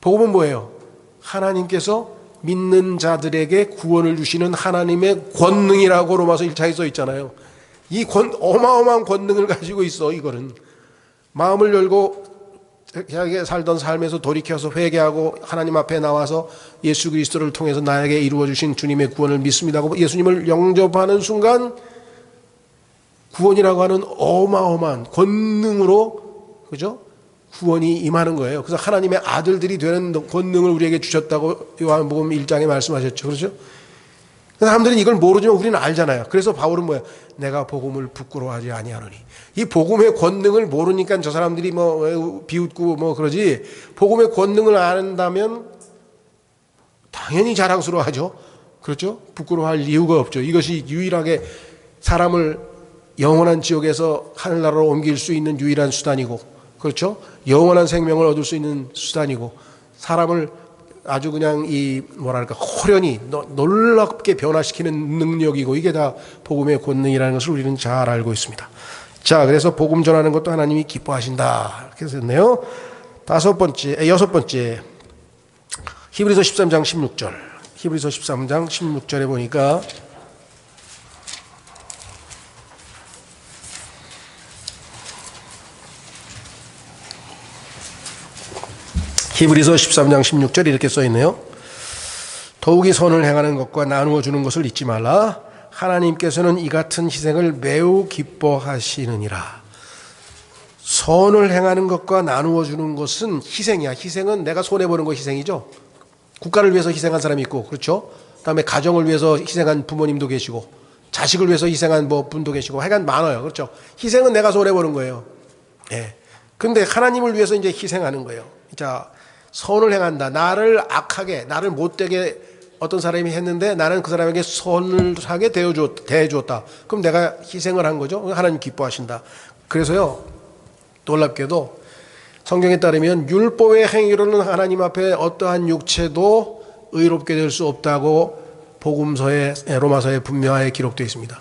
복음은 뭐예요? 하나님께서 믿는 자들에게 구원을 주시는 하나님의 권능이라고 로마서 1장에 써 있잖아요. 이 어마어마한 권능을 가지고 있어. 이거는 마음을 열고 자기가 살던 삶에서 돌이켜서 회개하고 하나님 앞에 나와서 예수 그리스도를 통해서 나에게 이루어 주신 주님의 구원을 믿습니다 하고 예수님을 영접하는 순간 구원이라고 하는 어마어마한 권능으로, 그죠? 구원이 임하는 거예요. 그래서 하나님의 아들들이 되는 권능을 우리에게 주셨다고 요한복음 1장에 말씀하셨죠. 그렇죠? 사람들은 이걸 모르지만 우리는 알잖아요. 그래서 바울은 뭐야? 내가 복음을 부끄러워하지 아니하노니. 이 복음의 권능을 모르니까 저 사람들이 뭐 비웃고 뭐 그러지. 복음의 권능을 안다면 당연히 자랑스러워하죠. 그렇죠? 부끄러워할 이유가 없죠. 이것이 유일하게 사람을 영원한 지옥에서 하늘나라로 옮길 수 있는 유일한 수단이고, 그렇죠? 영원한 생명을 얻을 수 있는 수단이고, 사람을 아주 그냥 이 뭐랄까 호련히 놀랍게 변화시키는 능력이고, 이게 다 복음의 권능이라는 것을 우리는 잘 알고 있습니다. 자, 그래서 복음 전하는 것도 하나님이 기뻐하신다 이렇게 썼네요. 여섯 번째 히브리서 13장 16절. 히브리서 13장 16절에 보니까 히브리서 13장 16절 이렇게 써있네요. 더욱이 선을 행하는 것과 나누어 주는 것을 잊지 말라. 하나님께서는 이 같은 희생을 매우 기뻐하시느니라. 선을 행하는 것과 나누어 주는 것은 희생이야. 희생은 내가 손해보는 거 희생이죠. 국가를 위해서 희생한 사람이 있고, 그렇죠? 그다음에 가정을 위해서 희생한 부모님도 계시고, 자식을 위해서 희생한 분도 계시고, 하여간 많아요. 그렇죠? 희생은 내가 손해보는 거예요. 예. 근데 하나님을 위해서 이제 희생하는 거예요. 자, 선을 행한다. 나를 악하게, 나를 못되게 어떤 사람이 했는데 나는 그 사람에게 선하게 대해주었다. 그럼 내가 희생을 한 거죠. 하나님 기뻐하신다. 그래서요, 놀랍게도 성경에 따르면 율법의 행위로는 하나님 앞에 어떠한 육체도 의롭게 될 수 없다고 복음서에, 로마서에 분명하게 기록되어 있습니다.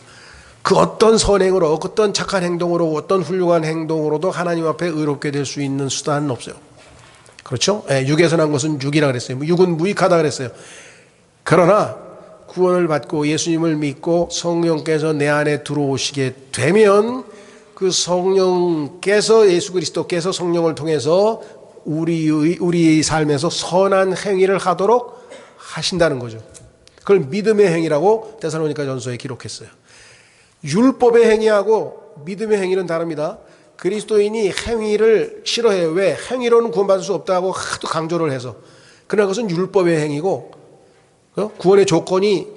그 어떤 선행으로, 어떤 착한 행동으로, 어떤 훌륭한 행동으로도 하나님 앞에 의롭게 될 수 있는 수단은 없어요. 그렇죠? 육에서 난 것은 육이라 그랬어요. 육은 무익하다 그랬어요. 그러나 구원을 받고 예수님을 믿고 성령께서 내 안에 들어오시게 되면 그 성령께서, 예수 그리스도께서 성령을 통해서 우리의 삶에서 선한 행위를 하도록 하신다는 거죠. 그걸 믿음의 행위라고 데살로니가 전서에 기록했어요. 율법의 행위하고 믿음의 행위는 다릅니다. 그리스도인이 행위를 싫어해요. 왜? 행위로는 구원받을 수 없다고 하도 강조를 해서. 그러나 그것은 율법의 행위고 구원의 조건이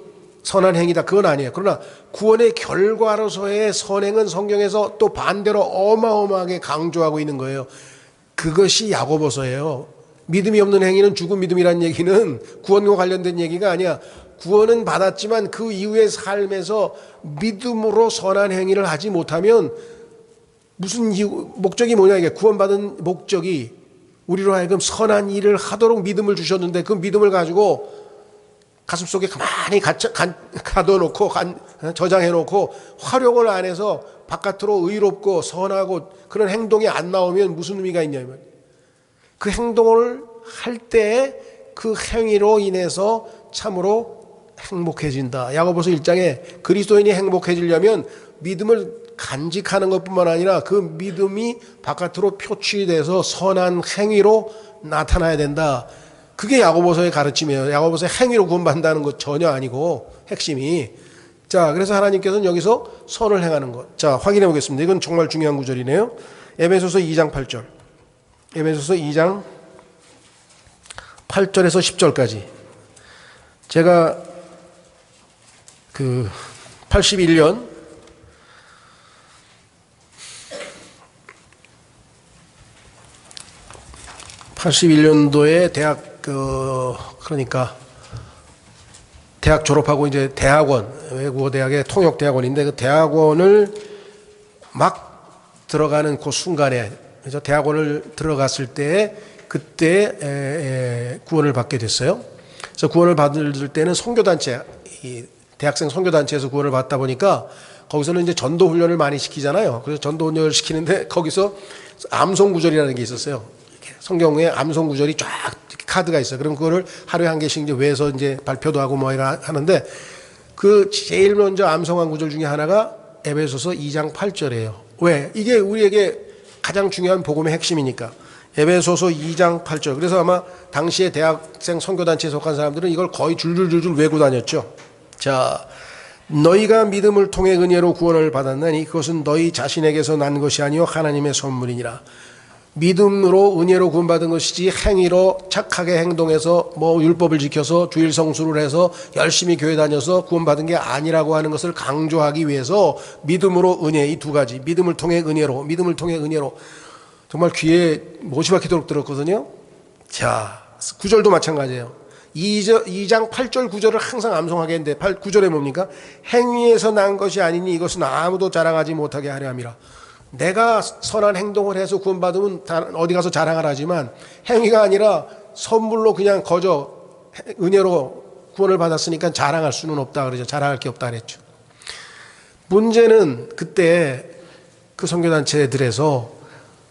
선한 행위다, 그건 아니에요. 그러나 구원의 결과로서의 선행은 성경에서 또 반대로 어마어마하게 강조하고 있는 거예요. 그것이 야고보서예요. 믿음이 없는 행위는 죽은 믿음이라는 얘기는 구원과 관련된 얘기가 아니야. 구원은 받았지만 그 이후의 삶에서 믿음으로 선한 행위를 하지 못하면 무슨 이유, 목적이 뭐냐, 이게 구원받은 목적이 우리로 하여금 선한 일을 하도록 믿음을 주셨는데 그 믿음을 가지고 가슴속에 가만히 가둬놓고 저장해놓고 활용을 안 해서 바깥으로 의롭고 선하고 그런 행동이 안 나오면 무슨 의미가 있냐면 그 행동을 할 때 그 행위로 인해서 참으로 행복해진다. 야고보서 1장에 그리스도인이 행복해지려면 믿음을 간직하는 것뿐만 아니라 그 믿음이 바깥으로 표출돼서 선한 행위로 나타나야 된다. 그게 야고보서의 가르침이에요. 야고보서의 행위로 구원받는다는 것 전혀 아니고 핵심이. 자, 그래서 하나님께서는 여기서 선을 행하는 것. 자, 확인해 보겠습니다. 이건 정말 중요한 구절이네요. 에베소서 2장 8절. 에베소서 2장 8절에서 10절까지. 제가 81년도에 대학 그러니까 대학 졸업하고 이제 대학원, 외국어 대학의 통역 대학원인데 그 대학원을 막 들어가는 그 순간에, 그래서 대학원을 들어갔을 때 그때 구원을 받게 됐어요. 그래서 구원을 받을 때는 선교단체, 이 대학생 선교단체에서 구원을 받다 보니까 거기서는 이제 전도 훈련을 많이 시키잖아요. 그래서 전도 훈련을 시키는데 거기서 암송 구절이라는 게 있었어요. 성경에 암송 구절이 쫙 카드가 있어요. 그럼 그거를 하루에 한 개씩 이제 외서 이제 발표도 하고 뭐 하는데 그 제일 먼저 암송한 구절 중에 하나가 에베소서 2장 8절이에요. 왜? 이게 우리에게 가장 중요한 복음의 핵심이니까. 에베소서 2장 8절. 그래서 아마 당시에 대학생 선교단체에 속한 사람들은 이걸 거의 줄줄줄줄 외고 다녔죠. 자, 너희가 믿음을 통해 은혜로 구원을 받았나니 그것은 너희 자신에게서 난 것이 아니요 하나님의 선물이니라. 믿음으로 은혜로 구원받은 것이지 행위로 착하게 행동해서 뭐 율법을 지켜서 주일 성수를 해서 열심히 교회 다녀서 구원받은 게 아니라고 하는 것을 강조하기 위해서 믿음으로 은혜, 이 두 가지, 믿음을 통해 은혜로, 믿음을 통해 은혜로, 정말 귀에 못이 박히도록 들었거든요. 자, 9절도 마찬가지예요. 2장 8절 9절을 항상 암송하게 했는데 9절에 뭡니까? 행위에서 난 것이 아니니 이것은 아무도 자랑하지 못하게 하려 함이라. 내가 선한 행동을 해서 구원받으면 어디 가서 자랑을 하지만 행위가 아니라 선물로 그냥 거저 은혜로 구원을 받았으니까 자랑할 수는 없다 그러죠. 자랑할 게 없다 그랬죠. 문제는 그때 그 선교단체들에서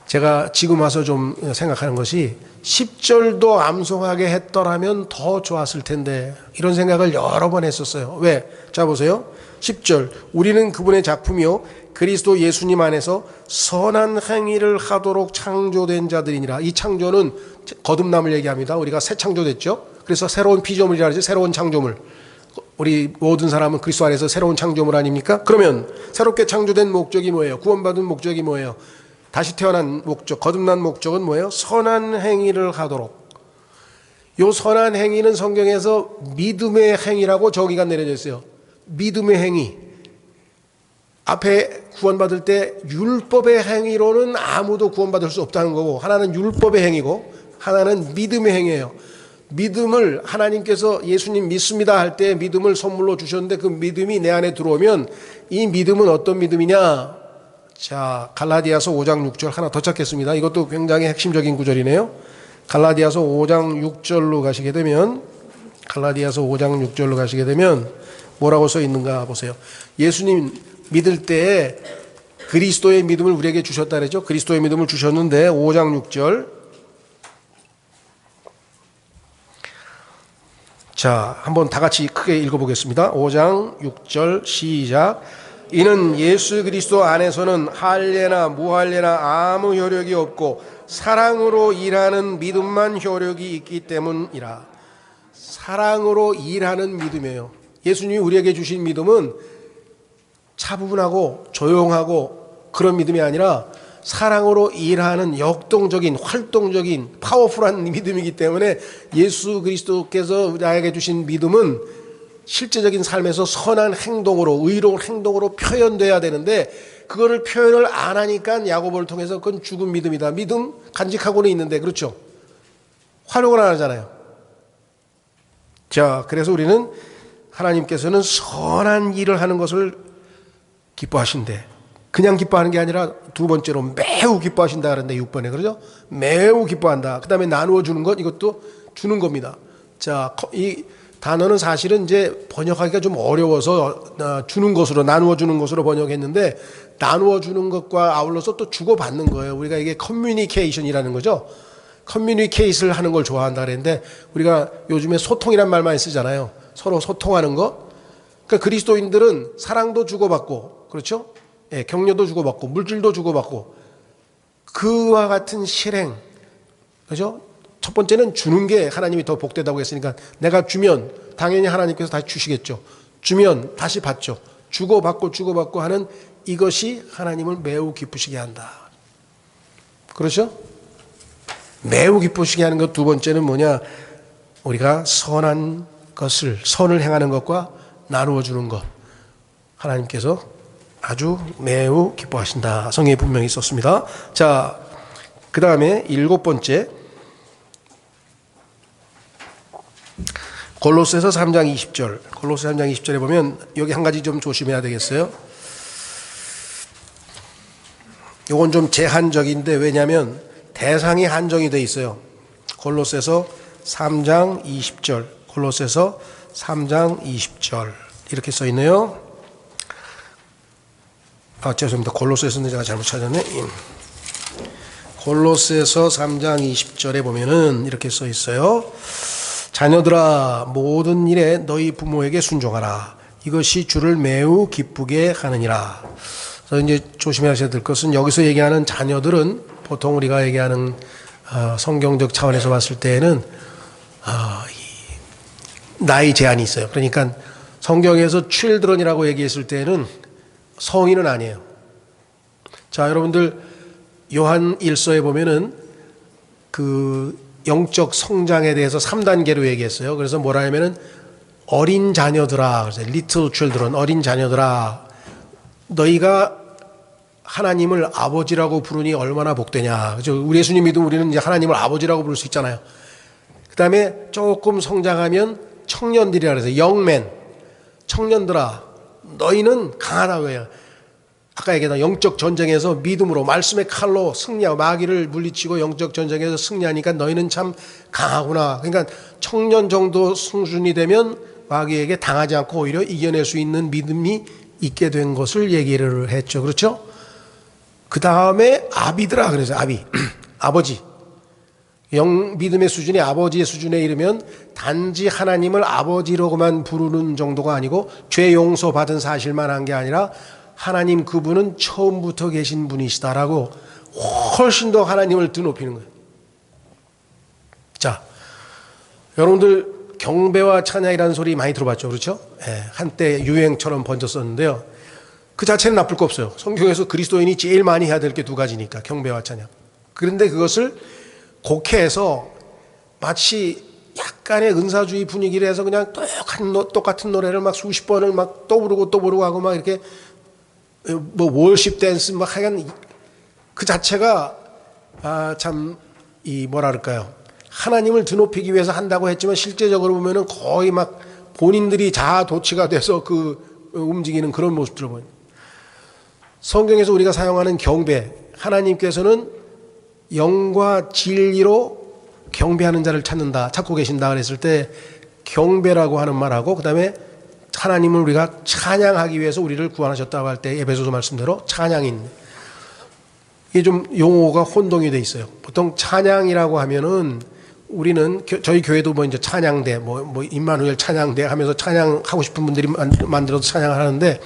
제가 지금 와서 좀 생각하는 것이 10절도 암송하게 했더라면 더 좋았을 텐데 이런 생각을 여러 번 했었어요. 왜? 자 보세요. 10절 우리는 그분의 작품이요 그리스도 예수님 안에서 선한 행위를 하도록 창조된 자들이니라. 이 창조는 거듭남을 얘기합니다. 우리가 새 창조됐죠. 그래서 새로운 피조물이라 하죠. 새로운 창조물. 우리 모든 사람은 그리스도 안에서 새로운 창조물 아닙니까? 그러면 새롭게 창조된 목적이 뭐예요? 구원받은 목적이 뭐예요? 다시 태어난 목적, 거듭난 목적은 뭐예요? 선한 행위를 하도록. 요 선한 행위는 성경에서 믿음의 행위라고 정의가 내려져 있어요. 믿음의 행위. 앞에 구원받을 때 율법의 행위로는 아무도 구원받을 수 없다는 거고 하나는 율법의 행위고 하나는 믿음의 행위예요. 믿음을 하나님께서 예수님 믿습니다 할 때 믿음을 선물로 주셨는데 그 믿음이 내 안에 들어오면 이 믿음은 어떤 믿음이냐? 자, 갈라디아서 5장 6절 하나 더 찾겠습니다. 이것도 굉장히 핵심적인 구절이네요. 갈라디아서 5장 6절로 가시게 되면 갈라디아서 5장 6절로 가시게 되면 뭐라고 써 있는가 보세요. 예수님 믿을 때에 그리스도의 믿음을 우리에게 주셨다 그랬죠. 그리스도의 믿음을 주셨는데 5장 6절 자, 한번 다 같이 크게 읽어보겠습니다. 5장 6절 시작. 이는 예수 그리스도 안에서는 할례나 무할례나 아무 효력이 없고 사랑으로 일하는 믿음만 효력이 있기 때문이라. 사랑으로 일하는 믿음이에요. 예수님이 우리에게 주신 믿음은 차분하고 조용하고 그런 믿음이 아니라 사랑으로 일하는 역동적인 활동적인 파워풀한 믿음이기 때문에 예수 그리스도께서 나에게 주신 믿음은 실제적인 삶에서 선한 행동으로 의로운 행동으로 표현돼야 되는데 그거를 표현을 안 하니까 야고보를 통해서 그건 죽은 믿음이다. 믿음 간직하고는 있는데 그렇죠. 활용을 안 하잖아요. 자, 그래서 우리는 하나님께서는 선한 일을 하는 것을 기뻐하신대. 그냥 기뻐하는 게 아니라 두 번째로 매우 기뻐하신다 그러는데 6번에 그러죠? 매우 기뻐한다. 그 다음에 나누어 주는 것 이것도 주는 겁니다. 자, 이 단어는 사실은 이제 번역하기가 좀 어려워서 주는 것으로 나누어 주는 것으로 번역했는데 나누어 주는 것과 아울러서 또 주고 받는 거예요. 우리가 이게 커뮤니케이션이라는 거죠. 커뮤니케이션을 하는 걸 좋아한다 그랬는데 우리가 요즘에 소통이란 말 많이 쓰잖아요. 서로 소통하는 것. 그러니까 그리스도인들은 사랑도 주고받고 그렇죠? 예, 격려도 주고받고 물질도 주고받고 그와 같은 실행 그렇죠? 첫 번째는 주는 게 하나님이 더 복되다고 했으니까 내가 주면 당연히 하나님께서 다시 주시겠죠. 주면 다시 받죠. 주고받고 하는 이것이 하나님을 매우 기쁘시게 한다. 그렇죠? 매우 기쁘시게 하는 것 두 번째는 뭐냐? 우리가 선한 것을 선을 행하는 것과 나누어 주는 것 하나님께서 아주 매우 기뻐하신다. 성경에 분명히 있었습니다. 자, 그 다음에 7번째 골로새서 3장 20절 골로새 3장 20절에 보면 여기 한 가지 좀 조심해야 되겠어요. 이건 좀 제한적인데 왜냐하면 대상이 한정이 돼 있어요. 골로새서 3장 20절 골로새서 3장 20절 이렇게 써 있네요. 죄송합니다. 골로새서는 제가 잘못 찾았네. 골로새서 3장 20절에 보면은 이렇게 써 있어요. 자녀들아 모든 일에 너희 부모에게 순종하라. 이것이 주를 매우 기쁘게 하느니라. 그래서 이제 조심하셔야 될 것은 여기서 얘기하는 자녀들은 보통 우리가 얘기하는 성경적 차원에서 봤을 때에는 나이 제한이 있어요. 그러니까 성경에서 children이라고 얘기했을 때는 성인은 아니에요. 자, 여러분들 요한 1서에 보면은 그 영적 성장에 대해서 3단계로 얘기했어요. 그래서 뭐라 하면은 어린 자녀들아, 그래서 little children, 어린 자녀들아, 너희가 하나님을 아버지라고 부르니 얼마나 복되냐. 그죠? 우리 예수님 믿으면 우리는 이제 하나님을 아버지라고 부를 수 있잖아요. 그 다음에 조금 성장하면 청년들이라 그래서 영맨, 청년들아, 너희는 강하다고 해요. 아까 얘기했던 영적 전쟁에서 믿음으로 말씀의 칼로 승리하고 마귀를 물리치고 영적 전쟁에서 승리하니까 너희는 참 강하구나. 그러니까 청년 정도 수준이 되면 마귀에게 당하지 않고 오히려 이겨낼 수 있는 믿음이 있게 된 것을 얘기를 했죠. 그렇죠? 그 다음에 아비들아 그래서 아비 아버지 믿음의 수준이 아버지의 수준에 이르면 단지 하나님을 아버지로만 부르는 정도가 아니고 죄 용서받은 사실만 한 게 아니라 하나님 그분은 처음부터 계신 분이시다라고 훨씬 더 하나님을 드높이는 거예요. 자, 여러분들 경배와 찬양이라는 소리 많이 들어봤죠. 그렇죠? 예, 한때 유행처럼 번졌었는데요. 그 자체는 나쁠 거 없어요. 성경에서 그리스도인이 제일 많이 해야 될 게 두 가지니까 경배와 찬양. 그런데 그것을 곡해서 마치 약간의 은사주의 분위기를 해서 그냥 똑같은 노래를 막 수십 번을 막 또 부르고 하고 막 이렇게 뭐 월십 댄스 막 하여간 그 자체가 참 이 뭐라 그럴까요? 하나님을 드높이기 위해서 한다고 했지만 실제적으로 보면은 거의 막 본인들이 자아 도취가 돼서 그 움직이는 그런 모습들을 보여요. 성경에서 우리가 사용하는 경배, 하나님께서는 영과 진리로 경배하는 자를 찾고 계신다 그랬을 때 경배라고 하는 말하고 그다음에 하나님을 우리가 찬양하기 위해서 우리를 구원하셨다고 할 때 에베소서 말씀대로 찬양인, 이게 좀 용어가 혼동이 돼 있어요. 보통 찬양이라고 하면은 우리는 저희 교회도 뭐 이제 찬양대 뭐 임마누엘 찬양대 하면서 찬양하고 싶은 분들이 만들어서 찬양을 하는데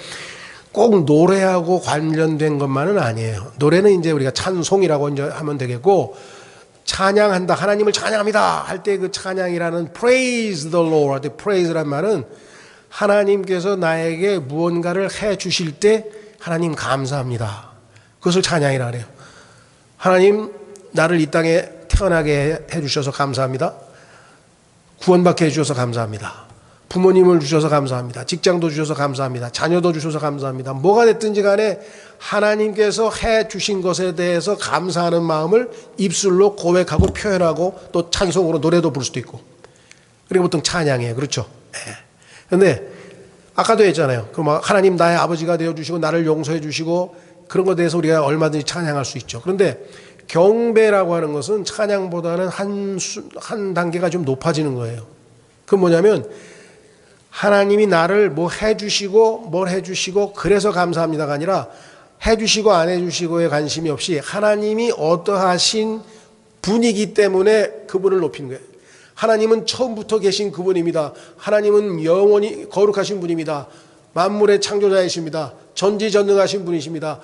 꼭 노래하고 관련된 것만은 아니에요. 노래는 이제 우리가 찬송이라고 이제 하면 되겠고, 찬양한다, 하나님을 찬양합니다 할 때 그 찬양이라는 praise the Lord, praise란 말은 하나님께서 나에게 무언가를 해 주실 때 하나님 감사합니다, 그것을 찬양이라 그래요. 하나님 나를 이 땅에 태어나게 해 주셔서 감사합니다. 구원받게 해 주셔서 감사합니다. 부모님을 주셔서 감사합니다. 직장도 주셔서 감사합니다. 자녀도 주셔서 감사합니다. 뭐가 됐든지 간에 하나님께서 해 주신 것에 대해서 감사하는 마음을 입술로 고백하고 표현하고 또 찬송으로 노래도 부를 수도 있고, 그리고 보통 찬양이에요. 그렇죠? 그런데 아까도 했잖아요. 하나님 나의 아버지가 되어주시고 나를 용서해 주시고 그런 것에 대해서 우리가 얼마든지 찬양할 수 있죠. 그런데 경배라고 하는 것은 찬양보다는 한 단계가 좀 높아지는 거예요. 그건 뭐냐면 하나님이 나를 뭐 해주시고 뭘 해주시고 그래서 감사합니다가 아니라 해주시고 안 해주시고에 관심이 없이 하나님이 어떠하신 분이기 때문에 그분을 높이는 거예요. 하나님은 처음부터 계신 그분입니다. 하나님은 영원히 거룩하신 분입니다. 만물의 창조자이십니다. 전지전능하신 분이십니다.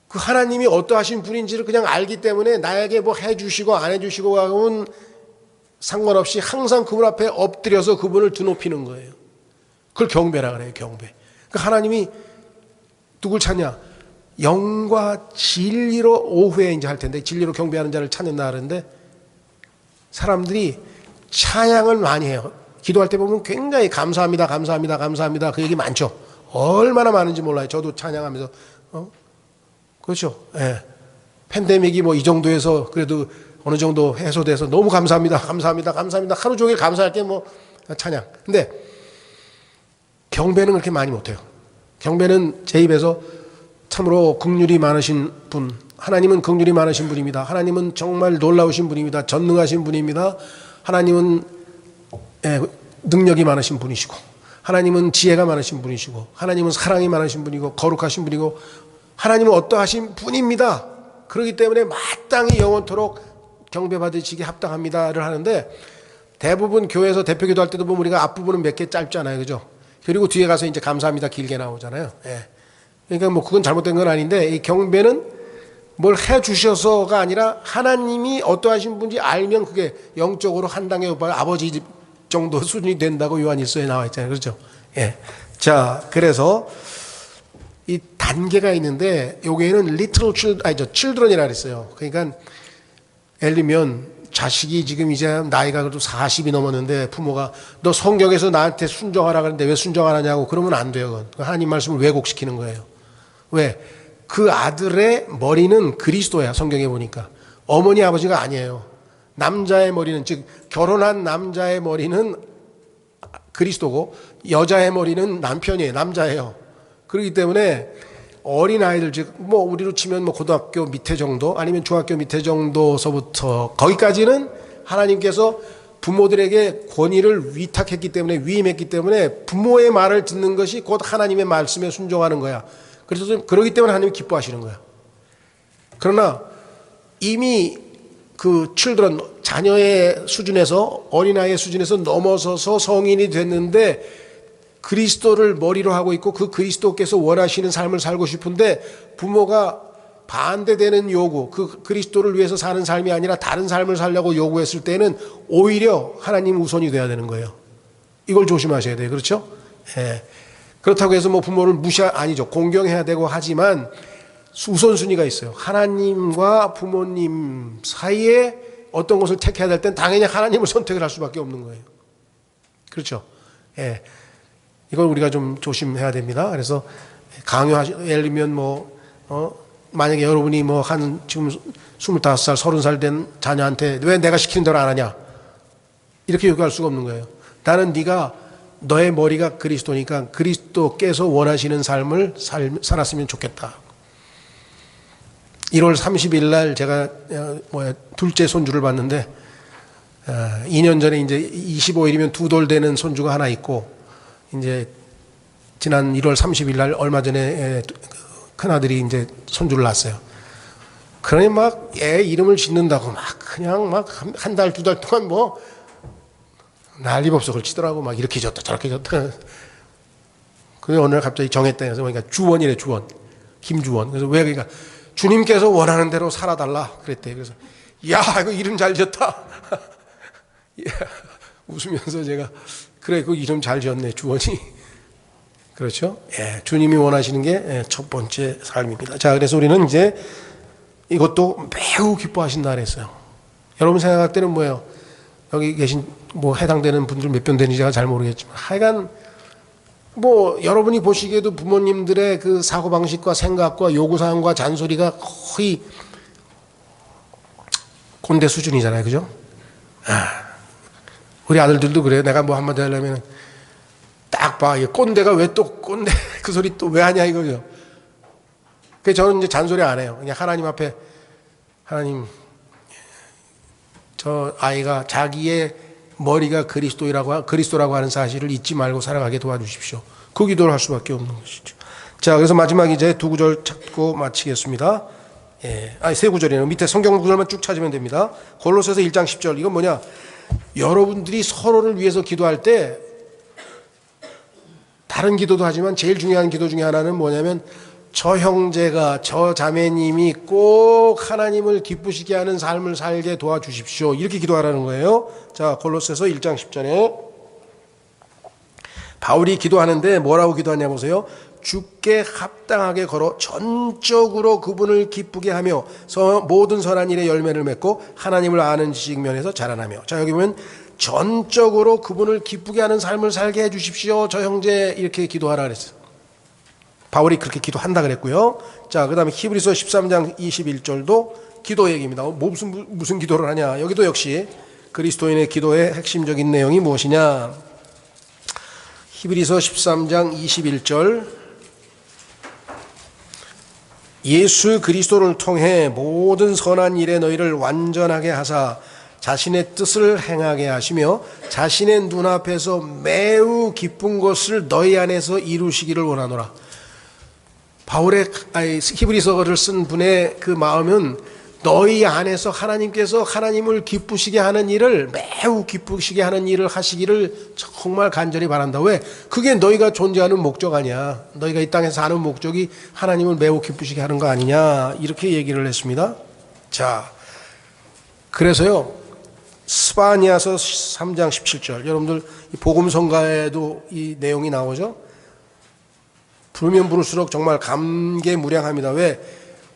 그 하나님이 어떠하신 분인지를 그냥 알기 때문에 나에게 뭐 해주시고 안 해주시고 하면 상관없이 항상 그분 앞에 엎드려서 그분을 드높이는 거예요. 그걸 경배라 그래요. 경배. 그러니까 하나님이 누굴 찾냐? 영과 진리로, 오후에 이제 할 텐데 진리로 경배하는 자를 찾는다 그러는데, 사람들이 찬양을 많이 해요. 기도할 때 보면 굉장히 감사합니다, 감사합니다, 감사합니다 그 얘기 많죠. 얼마나 많은지 몰라요. 저도 찬양하면서 그렇죠. 예. 팬데믹이 뭐 이 정도에서 그래도 어느 정도 해소돼서 너무 감사합니다, 감사합니다, 감사합니다 하루 종일 감사할 게 뭐 찬양. 근데 경배는 그렇게 많이 못해요. 경배는 제 입에서 참으로 긍휼이 많으신 분, 하나님은 긍휼이 많으신 분입니다. 하나님은 정말 놀라우신 분입니다. 전능하신 분입니다. 하나님은 능력이 많으신 분이시고, 하나님은 지혜가 많으신 분이시고, 하나님은 사랑이 많으신 분이고 거룩하신 분이고, 하나님은 어떠하신 분입니다. 그렇기 때문에 마땅히 영원토록 경배받으시기 합당합니다를 하는데, 대부분 교회에서 대표 기도할 때도 보면 우리가 앞부분은 몇 개 짧잖아요. 그죠? 그리고 뒤에 가서 이제 감사합니다 길게 나오잖아요. 예. 그러니까 뭐 그건 잘못된 건 아닌데, 이 경배는 뭘 해 주셔서가 아니라 하나님이 어떠하신 분인지 알면 그게 영적으로 한 단계 아버지 정도 수준이 된다고 요한일서에 나와 있잖아요. 그렇죠? 예. 자, 그래서 이 단계가 있는데 여기에는 little children이라 그랬어요. 그러니까 예를 들면 자식이 지금 이제 나이가 그래도 40이 넘었는데 부모가 너 성경에서 나한테 순종하라 그러는데 왜 순종 안 하냐고 그러면 안 돼요. 그건 하나님 말씀을 왜곡시키는 거예요. 왜? 그 아들의 머리는 그리스도야. 성경에 보니까 어머니 아버지가 아니에요. 남자의 머리는, 즉 결혼한 남자의 머리는 그리스도고 여자의 머리는 남편이에요. 남자예요. 그렇기 때문에 어린아이들, 즉 뭐 우리로 치면 뭐 고등학교 밑에 정도 아니면 중학교 밑에 정도서부터 거기까지는 하나님께서 부모들에게 권위를 위탁했기 때문에, 위임했기 때문에 부모의 말을 듣는 것이 곧 하나님의 말씀에 순종하는 거야. 그래서 그러기 때문에 하나님이 기뻐하시는 거야. 그러나 이미 그 children, 자녀의 수준에서, 어린아이의 수준에서 넘어서서 성인이 됐는데 그리스도를 머리로 하고 있고 그 그리스도께서 원하시는 삶을 살고 싶은데 부모가 반대되는 요구, 그 그리스도를 위해서 사는 삶이 아니라 다른 삶을 살려고 요구했을 때는 오히려 하나님 우선이 돼야 되는 거예요. 이걸 조심하셔야 돼요. 그렇죠? 예. 그렇다고 해서 뭐 부모를 아니죠. 공경해야 되고 하지만 우선순위가 있어요. 하나님과 부모님 사이에 어떤 것을 택해야 될 땐 당연히 하나님을 선택을 할 수밖에 없는 거예요. 그렇죠? 예. 이걸 우리가 좀 조심해야 됩니다. 그래서 예를 들면 만약에 여러분이 뭐 한 지금 25살, 30살 된 자녀한테 왜 내가 시키는 대로 안 하냐? 이렇게 요구할 수가 없는 거예요. 나는 네가 너의 머리가 그리스도니까 그리스도께서 원하시는 삶을 살았으면 좋겠다. 1월 30일 날 제가 둘째 손주를 봤는데 2년 전에 이제 25일이면 2돌 되는 손주가 하나 있고 이제 지난 1월 30일 날 얼마 전에 큰아들이 이제 손주를 낳았어요. 그러니 막 애 이름을 짓는다고 막 그냥 막 한 달, 2달 동안 뭐 난리법석을 치더라고. 막 이렇게 졌다 저렇게 졌다. 그래서 어느 날 갑자기 정했다 해서 그러니까 주원이래. 주원. 김주원. 그래서 왜 그러니까 주님께서 원하는 대로 살아달라 그랬대. 그래서 야 이거 이름 잘 지었다. 웃으면서 제가 그래 그 이름 잘 지었네 주원이. 그렇죠? 예, 주님이 원하시는 게 첫 번째 삶입니다. 자, 그래서 우리는 이제 이것도 매우 기뻐하신다 그랬어요. 여러분 생각할 때는 뭐예요? 여기 계신 뭐 해당되는 분들 몇 분 되는지 제가 잘 모르겠지만 하여간 뭐 여러분이 보시기에도 부모님들의 그 사고방식과 생각과 요구사항과 잔소리가 거의 꼰대 수준이잖아요. 그죠? 우리 아들들도 그래요. 내가 뭐 한마디 하려면 딱 봐. 꼰대가 왜 또 꼰대 그 소리 또 왜 하냐 이거죠. 그래서 저는 이제 잔소리 안 해요. 그냥 하나님 앞에 하나님 저 아이가 자기의 머리가 그리스도라고 하는 사실을 잊지 말고 살아가게 도와주십시오. 그 기도를 할 수밖에 없는 것이죠. 자, 그래서 마지막 이제 두 구절 찾고 마치겠습니다. 세 구절이네요. 밑에 성경 구절만 쭉 찾으면 됩니다. 골로새서 1장 10절. 이건 뭐냐? 여러분들이 서로를 위해서 기도할 때 다른 기도도 하지만 제일 중요한 기도 중에 하나는 뭐냐면 저 형제가 저 자매님이 꼭 하나님을 기쁘시게 하는 삶을 살게 도와주십시오. 이렇게 기도하라는 거예요. 자, 골로새서 1장 10절에 바울이 기도하는데 뭐라고 기도하냐 보세요. 주께 합당하게 걸어 전적으로 그분을 기쁘게 하며 모든 선한 일에 열매를 맺고 하나님을 아는 지식 면에서 자라나며. 자, 여기 보면 전적으로 그분을 기쁘게 하는 삶을 살게 해 주십시오. 저 형제 이렇게 기도하라 그랬어요. 바울이 그렇게 기도한다 그랬고요. 자, 그 다음에 히브리서 13장 21절도 기도 얘기입니다. 무슨 기도를 하냐. 여기도 역시 그리스도인의 기도의 핵심적인 내용이 무엇이냐. 히브리서 13장 21절 예수 그리스도를 통해 모든 선한 일에 너희를 완전하게 하사 자신의 뜻을 행하게 하시며 자신의 눈앞에서 매우 기쁜 것을 너희 안에서 이루시기를 원하노라. 바울의 히브리서를 쓴 분의 그 마음은 너희 안에서 하나님께서 하나님을 기쁘시게 하는 일을 매우 기쁘시게 하는 일을 하시기를 정말 간절히 바란다. 왜? 그게 너희가 존재하는 목적 아니야. 너희가 이 땅에 사는 목적이 하나님을 매우 기쁘시게 하는 거 아니냐. 이렇게 얘기를 했습니다. 자, 그래서요 스바냐서 3장 17절 여러분들 복음성가에도 이 내용이 나오죠. 부르면 부를수록 정말 감개무량합니다. 왜?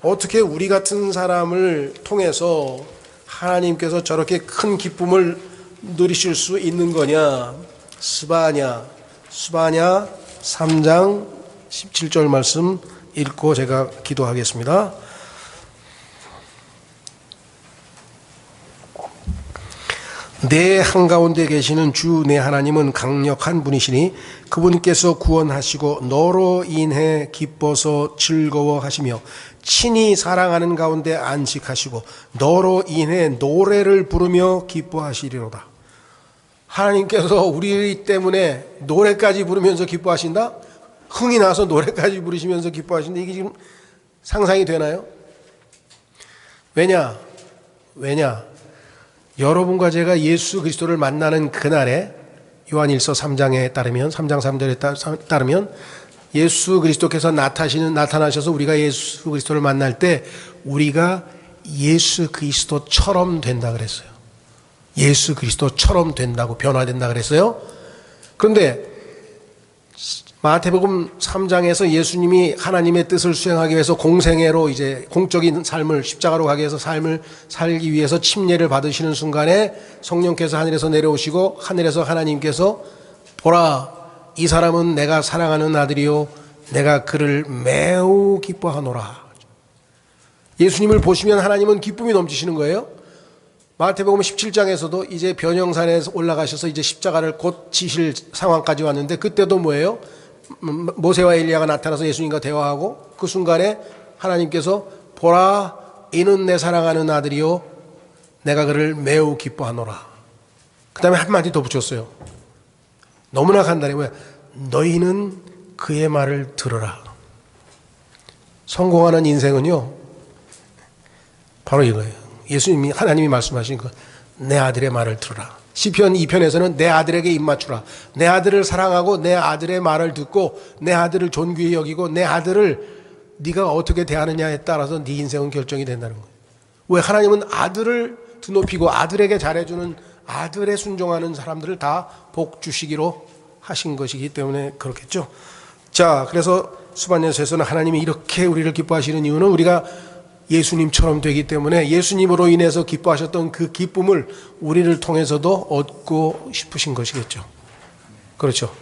어떻게 우리 같은 사람을 통해서 하나님께서 저렇게 큰 기쁨을 누리실 수 있는 거냐. 스바냐 3장 17절 말씀 읽고 제가 기도하겠습니다. 내 한가운데 계시는 주 내 하나님은 강력한 분이시니 그분께서 구원하시고 너로 인해 기뻐서 즐거워하시며 친히 사랑하는 가운데 안식하시고 너로 인해 노래를 부르며 기뻐하시리로다. 하나님께서 우리 때문에 노래까지 부르면서 기뻐하신다? 흥이 나서 노래까지 부르시면서 기뻐하신다. 이게 지금 상상이 되나요? 왜냐? 여러분과 제가 예수 그리스도를 만나는 그날에 요한일서 3장에 따르면 3장 3절에 따르면 예수 그리스도께서 나타나셔서 우리가 예수 그리스도를 만날 때 우리가 예수 그리스도처럼 된다 그랬어요. 예수 그리스도처럼 된다고 변화된다 그랬어요. 그런데 마태복음 3장에서 예수님이 하나님의 뜻을 수행하기 위해서 공생애로 이제 공적인 삶을 십자가로 가기 위해서 삶을 살기 위해서 침례를 받으시는 순간에 성령께서 하늘에서 내려오시고 하늘에서 하나님께서 보라 이 사람은 내가 사랑하는 아들이요 내가 그를 매우 기뻐하노라. 예수님을 보시면 하나님은 기쁨이 넘치시는 거예요. 마태복음 17장에서도 이제 변형산에 올라가셔서 이제 십자가를 곧 지실 상황까지 왔는데, 그때도 뭐예요? 모세와 엘리야가 나타나서 예수님과 대화하고, 그 순간에 하나님께서 보라, 이는 내 사랑하는 아들이요 내가 그를 매우 기뻐하노라. 그 다음에 한마디 더 붙였어요. 너무나 간단해. 뭐야? 너희는 그의 말을 들어라. 성공하는 인생은요, 바로 이거예요. 예수님이, 하나님이 말씀하신 거, 내 아들의 말을 들어라. 시편 2편에서는 내 아들에게 입 맞추라. 내 아들을 사랑하고 내 아들의 말을 듣고 내 아들을 존귀히 여기고 내 아들을 네가 어떻게 대하느냐에 따라서 네 인생은 결정이 된다는 거예요. 왜? 하나님은 아들을 드높이고 아들에게 잘해주는, 아들에 순종하는 사람들을 다 복 주시기로 하신 것이기 때문에 그렇겠죠. 자, 그래서 수반년서에서는 하나님이 이렇게 우리를 기뻐하시는 이유는 우리가 예수님처럼 되기 때문에 예수님으로 인해서 기뻐하셨던 그 기쁨을 우리를 통해서도 얻고 싶으신 것이겠죠. 그렇죠.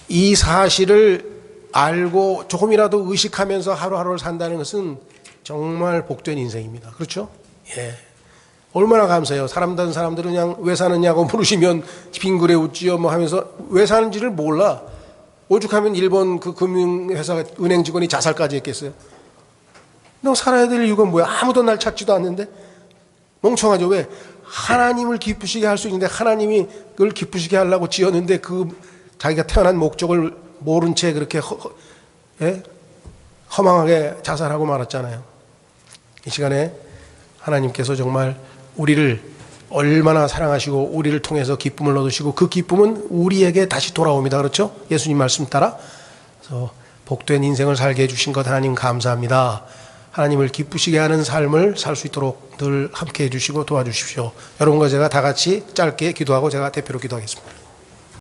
이 사실을 알고 조금이라도 의식하면서 하루하루를 산다는 것은 정말 복된 인생입니다. 그렇죠? 예. 얼마나 감사해요. 사람들은 그냥 왜 사느냐고 물으시면 빙그레 웃지요 뭐 하면서 왜 사는지를 몰라. 오죽하면 일본 그 금융회사 은행 직원이 자살까지 했겠어요. 너 살아야 될 이유가 뭐야? 아무도 날 찾지도 않는데. 멍청하죠. 왜? 하나님을 기쁘시게 할 수 있는데, 하나님이 그걸 기쁘시게 하려고 지었는데 그 자기가 태어난 목적을 모른 채 그렇게 허망하게 자살하고 말았잖아요. 이 시간에 하나님께서 정말 우리를 얼마나 사랑하시고 우리를 통해서 기쁨을 얻으시고 그 기쁨은 우리에게 다시 돌아옵니다. 그렇죠? 예수님 말씀 따라. 그래서 복된 인생을 살게 해주신 것 하나님 감사합니다. 하나님을 기쁘시게 하는 삶을 살 수 있도록 늘 함께 해주시고 도와주십시오. 여러분과 제가 다 같이 짧게 기도하고 제가 대표로 기도하겠습니다.